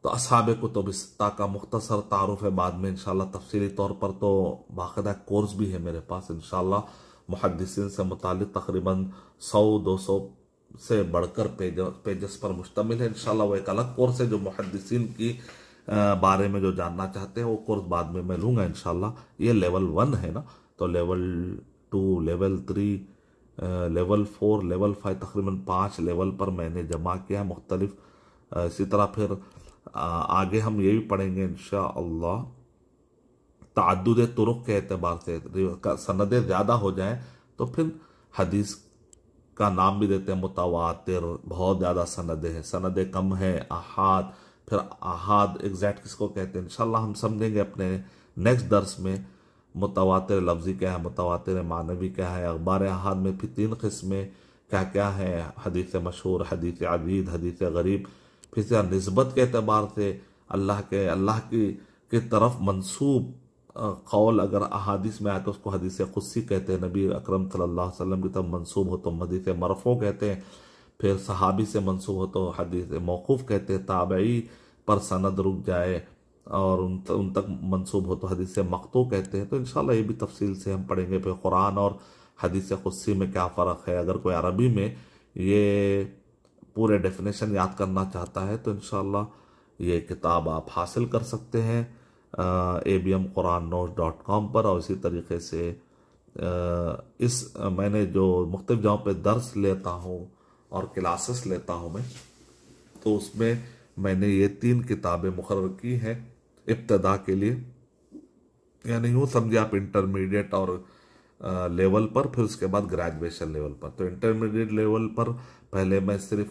[SPEAKER 1] तो असहाब कुतुब सित्ता का मुख्तसर तारुफ है, बाद में इंशाल्लाह तफसीली तौर पर तो बाकायदा कोर्स भी है मेरे पास इंशाल्लाह। मुहद्दिसीन से मुतालिक तकरीबन 100-200 से बढ़कर पेजेस पर मुश्तमिल है इंशाल्लाह। वो एक अलग कोर्स है जो मुहद्दिसीन की बारे में जो जानना चाहते हैं वो कोर्स बाद में मैं लूँगा इंशाल्लाह। ये लेवल 1 है ना, तो लेवल 2, लेवल 3, लेवल 4, लेवल 5, तकरीबन 5 लेवल पर मैंने जमा किया मुख्तलिफ। इसी तरह फिर आगे हम ये भी पढ़ेंगे इंशाअल्लाह, ताअद्दुद तुरुक के एतबार से सनदें ज़्यादा हो जाएं तो फिर हदीस का नाम भी देते हैं मुतवातिर, बहुत ज़्यादा सनदें हैं, सनदें कम है अहाद। फिर अहाद एग्जैक्ट किसको कहते हैं इंशाअल्लाह हम समझेंगे अपने नेक्स्ट दर्स में। मुतवातिर लफ्ज़ी क्या है, मुतवातिर मानवी क्या है, अखबार अहाद में फिर 3 किस्में क्या क्या है, हदीस मशहूर, हदीस अजीज, हदीस गरीब। फिर से निस्बत के एतबार से अल्लाह की तरफ मंसूब कौल अगर अहादीस में आए तो उसको हदीस कुदसी कहते हैं, नबी अकरम सल्लल्लाहु अलैहि वसल्लम की तरफ मंसूब हो तो हदीस मरफू कहते हैं। फिर सहाबी से मंसूब हो तो हदीस मौकूफ़ कहते हैं, ताबई पर सनद रुक जाए और उन तक मंसूब हो तो हदीस मक़तू कहते हैं। तो इंशाल्लाह ये भी तफसील से हम पढ़ेंगे। फिर कुरान और हदीस कुदसी में क्या फ़र्क है, अगर कोई अरबी में ये पूरे डेफिनेशन याद करना चाहता है तो इंशाल्लाह ये किताब आप हासिल कर सकते हैं abmqurannotes.com पर। और इसी तरीके से मैंने जो मुख्तलिफ जगहों पे दर्स लेता हूँ और क्लासेस लेता हूँ मैं, तो उसमें मैंने ये 3 किताबें मुकर्रर की हैं इब्तदा के लिए, यानी यूँ समझिए आप इंटरमीडिएट और लेवल पर, फिर उसके बाद ग्रेजुएशन लेवल पर। तो इंटरमीडिएट लेवल पर पहले मैं सिर्फ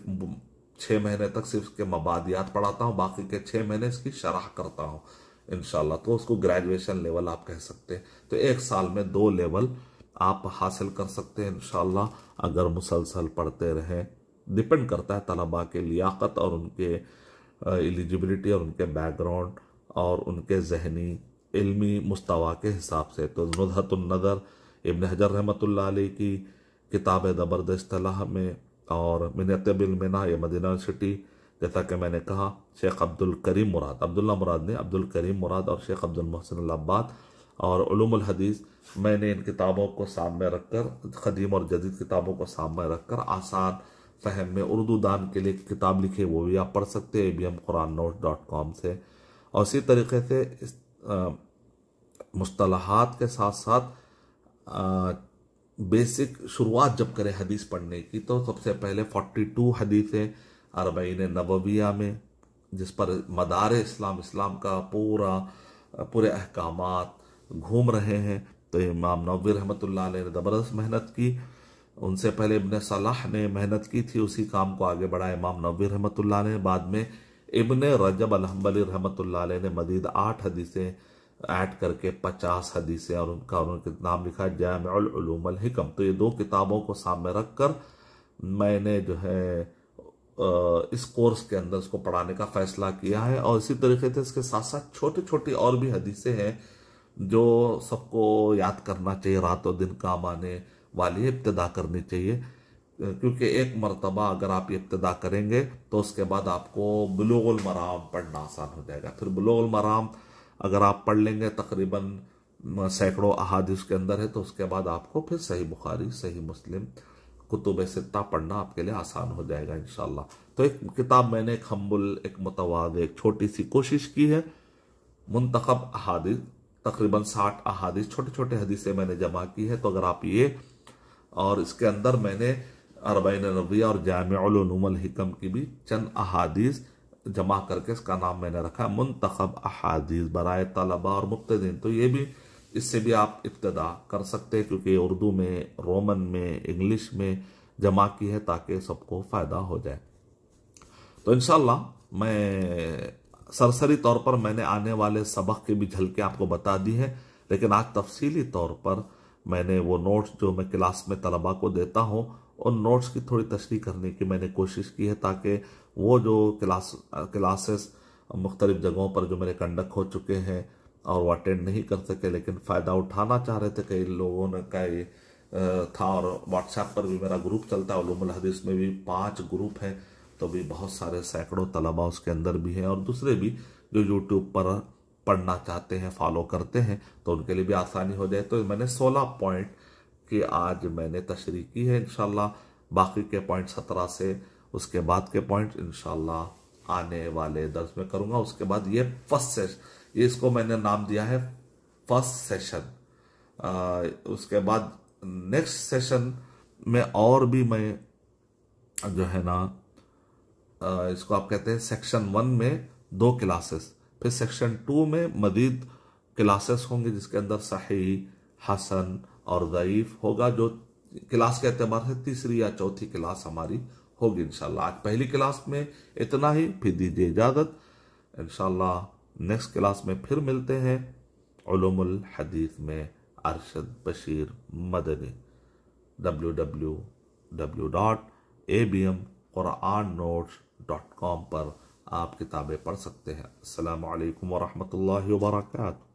[SPEAKER 1] 6 महीने तक सिर्फ इसके मबादियात पढ़ाता हूँ, बाकी के 6 महीने इसकी शरह करता हूँ इंशाल्लाह। तो उसको ग्रेजुएशन लेवल आप कह सकते हैं। तो 1 साल में 2 लेवल आप हासिल कर सकते हैं इंशाल्लाह अगर मुसलसल पढ़ते रहें। डिपेंड करता है तलबा के लियाकत और उनके एलिजिबिलिटी और उनके बैकग्राउंड और उनके जहनी इल्मी मुस्तवा के हिसाब से। तो नुज़हतुन नज़र इब्न हजर रहमतुल्लाह अलैह की किताब है ज़बरदस्त इस्तिलाह में, और मिनत बिल मिना ये मदीना यूनिवर्सिटी, जैसा कि मैंने कहा शेख अब्दुल करीम मुराद, अब्दुल्ला मुराद ने अब्दुल करीम मुराद और शेख अब्दुल मोहसिन अल अब्बाद और उलूमुल हदीस। मैंने इन किताबों को सामने रखकर, ख़दीम और जदीद किताबों को सामने रखकर आसान फ़हम में उर्दू दान के लिए किताब लिखी, वो भी आप पढ़ सकते हैं abmqurannotes.com से। और इसी तरीके से मुस्तलहात के साथ साथ बेसिक शुरुआत जब करें हदीस पढ़ने की तो सबसे पहले 42 हदीसें अरबईन नबविया में, जिस पर मदार इस्लाम का पूरे अहकामात घूम रहे हैं। तो इमाम नववी रहमतुल्लाह अलैह ने ज़बरदस्त मेहनत की, उनसे पहले इब्न सलाह ने मेहनत की थी, उसी काम को आगे बढ़ाया इमाम नववी रहमतुल्लाह ने। बाद में इब्न रजब अल-हंबली रहमतुल्लाह अलैह ने मजीद 8 हदीसें ऐड करके 50 हदीसें और उनका नाम लिखा है जामिउल उलूम अल हिकम। तो ये 2 किताबों को सामने रखकर मैंने जो है इस कोर्स के अंदर इसको पढ़ाने का फैसला किया है। और इसी तरीके से इसके साथ साथ छोटी छोटी और भी हदीसें हैं जो सबको याद करना चाहिए, रातों दिन काम आने वाली इब्तिदा करनी चाहिए, क्योंकि एक मरतबा अगर आप इब्तिदा करेंगे तो उसके बाद आपको बुलूगुल मराम पढ़ना आसान हो जाएगा। फिर बुलूगुल मराम अगर आप पढ़ लेंगे, तकरीबन सैकड़ों अहादीस के अंदर है, तो उसके बाद आपको फिर सही बुखारी, सही मुस्लिम, कुतुब सित्ता पढ़ना आपके लिए आसान हो जाएगा इंशाल्लाह। तो एक किताब मैंने एक हम्बुल, एक मुतवाज़, एक छोटी सी कोशिश की है। मुंतखब अहादीस, तकरीबन 60 अहादीस, छोटे छोटे हदीसें मैंने जमा की है। तो अगर आप ये, और इसके अंदर मैंने अरबईन नबविया और जामिउल उलूम अल हिकम की भी चंद अहादीस जमा करके इसका नाम मैंने रखा है मुंतखब अहादीस बराए तलबा और मुब्तदीन। तो ये भी, इससे भी आप इब्तिदा कर सकते हैं, क्योंकि उर्दू में, रोमन में, इंग्लिश में जमा की है ताकि सबको फ़ायदा हो जाए। तो इंशाल्लाह मैं सरसरी तौर पर मैंने आने वाले सबक की भी झलकें आपको बता दी है, लेकिन आज तफसीली तौर पर मैंने वो नोट्स जो मैं क्लास में तलबा को देता हूँ उन नोट्स की थोड़ी तशरीह करने की मैंने कोशिश की है, ताकि वो जो क्लासेस मुख्तलिफ़ जगहों पर जो मेरे कंडक्ट हो चुके हैं और वो अटेंड नहीं कर सके लेकिन फ़ायदा उठाना चाह रहे थे। कई लोगों ने का ये था, और व्हाट्सएप पर भी मेरा ग्रुप चलता है, उलूमुल हदीस में भी 5 ग्रुप हैं, तो भी बहुत सारे सैकड़ों तलबा उसके अंदर भी हैं, और दूसरे भी जो यूट्यूब पर पढ़ना चाहते हैं, फॉलो करते हैं, तो उनके लिए भी आसानी हो जाए। तो मैंने 16 पॉइंट की आज मैंने तशरीह की है। इंशाल्लाह बाकी के पॉइंट 17 से उसके बाद के पॉइंट इंशाल्लाह आने वाले दर्स में करूंगा। उसके बाद ये फर्स्ट सेशन, ये इसको मैंने नाम दिया है फर्स्ट सेशन। उसके बाद नेक्स्ट सेशन में और भी मैं जो है ना इसको आप कहते हैं सेक्शन 1 में 2 क्लासेस, फिर सेक्शन 2 में मजीद क्लासेस होंगे जिसके अंदर सही, हसन और ज़ईफ होगा। जो क्लास के एतबार से तीसरी या चौथी क्लास हमारी होगी इंशाल्लाह। आज पहली क्लास में इतना ही, फिर दीजिए इजाज़त। इंशाल्लाह नेक्स्ट क्लास में फिर मिलते हैं। उलूमुल हदीस में अरशद बशीर मदनी, www.abmqurannotes.com पर आप किताबें पढ़ सकते हैं। अस्सलामु अलैकुम वरहमतुल्लाहि वबरकातुहू।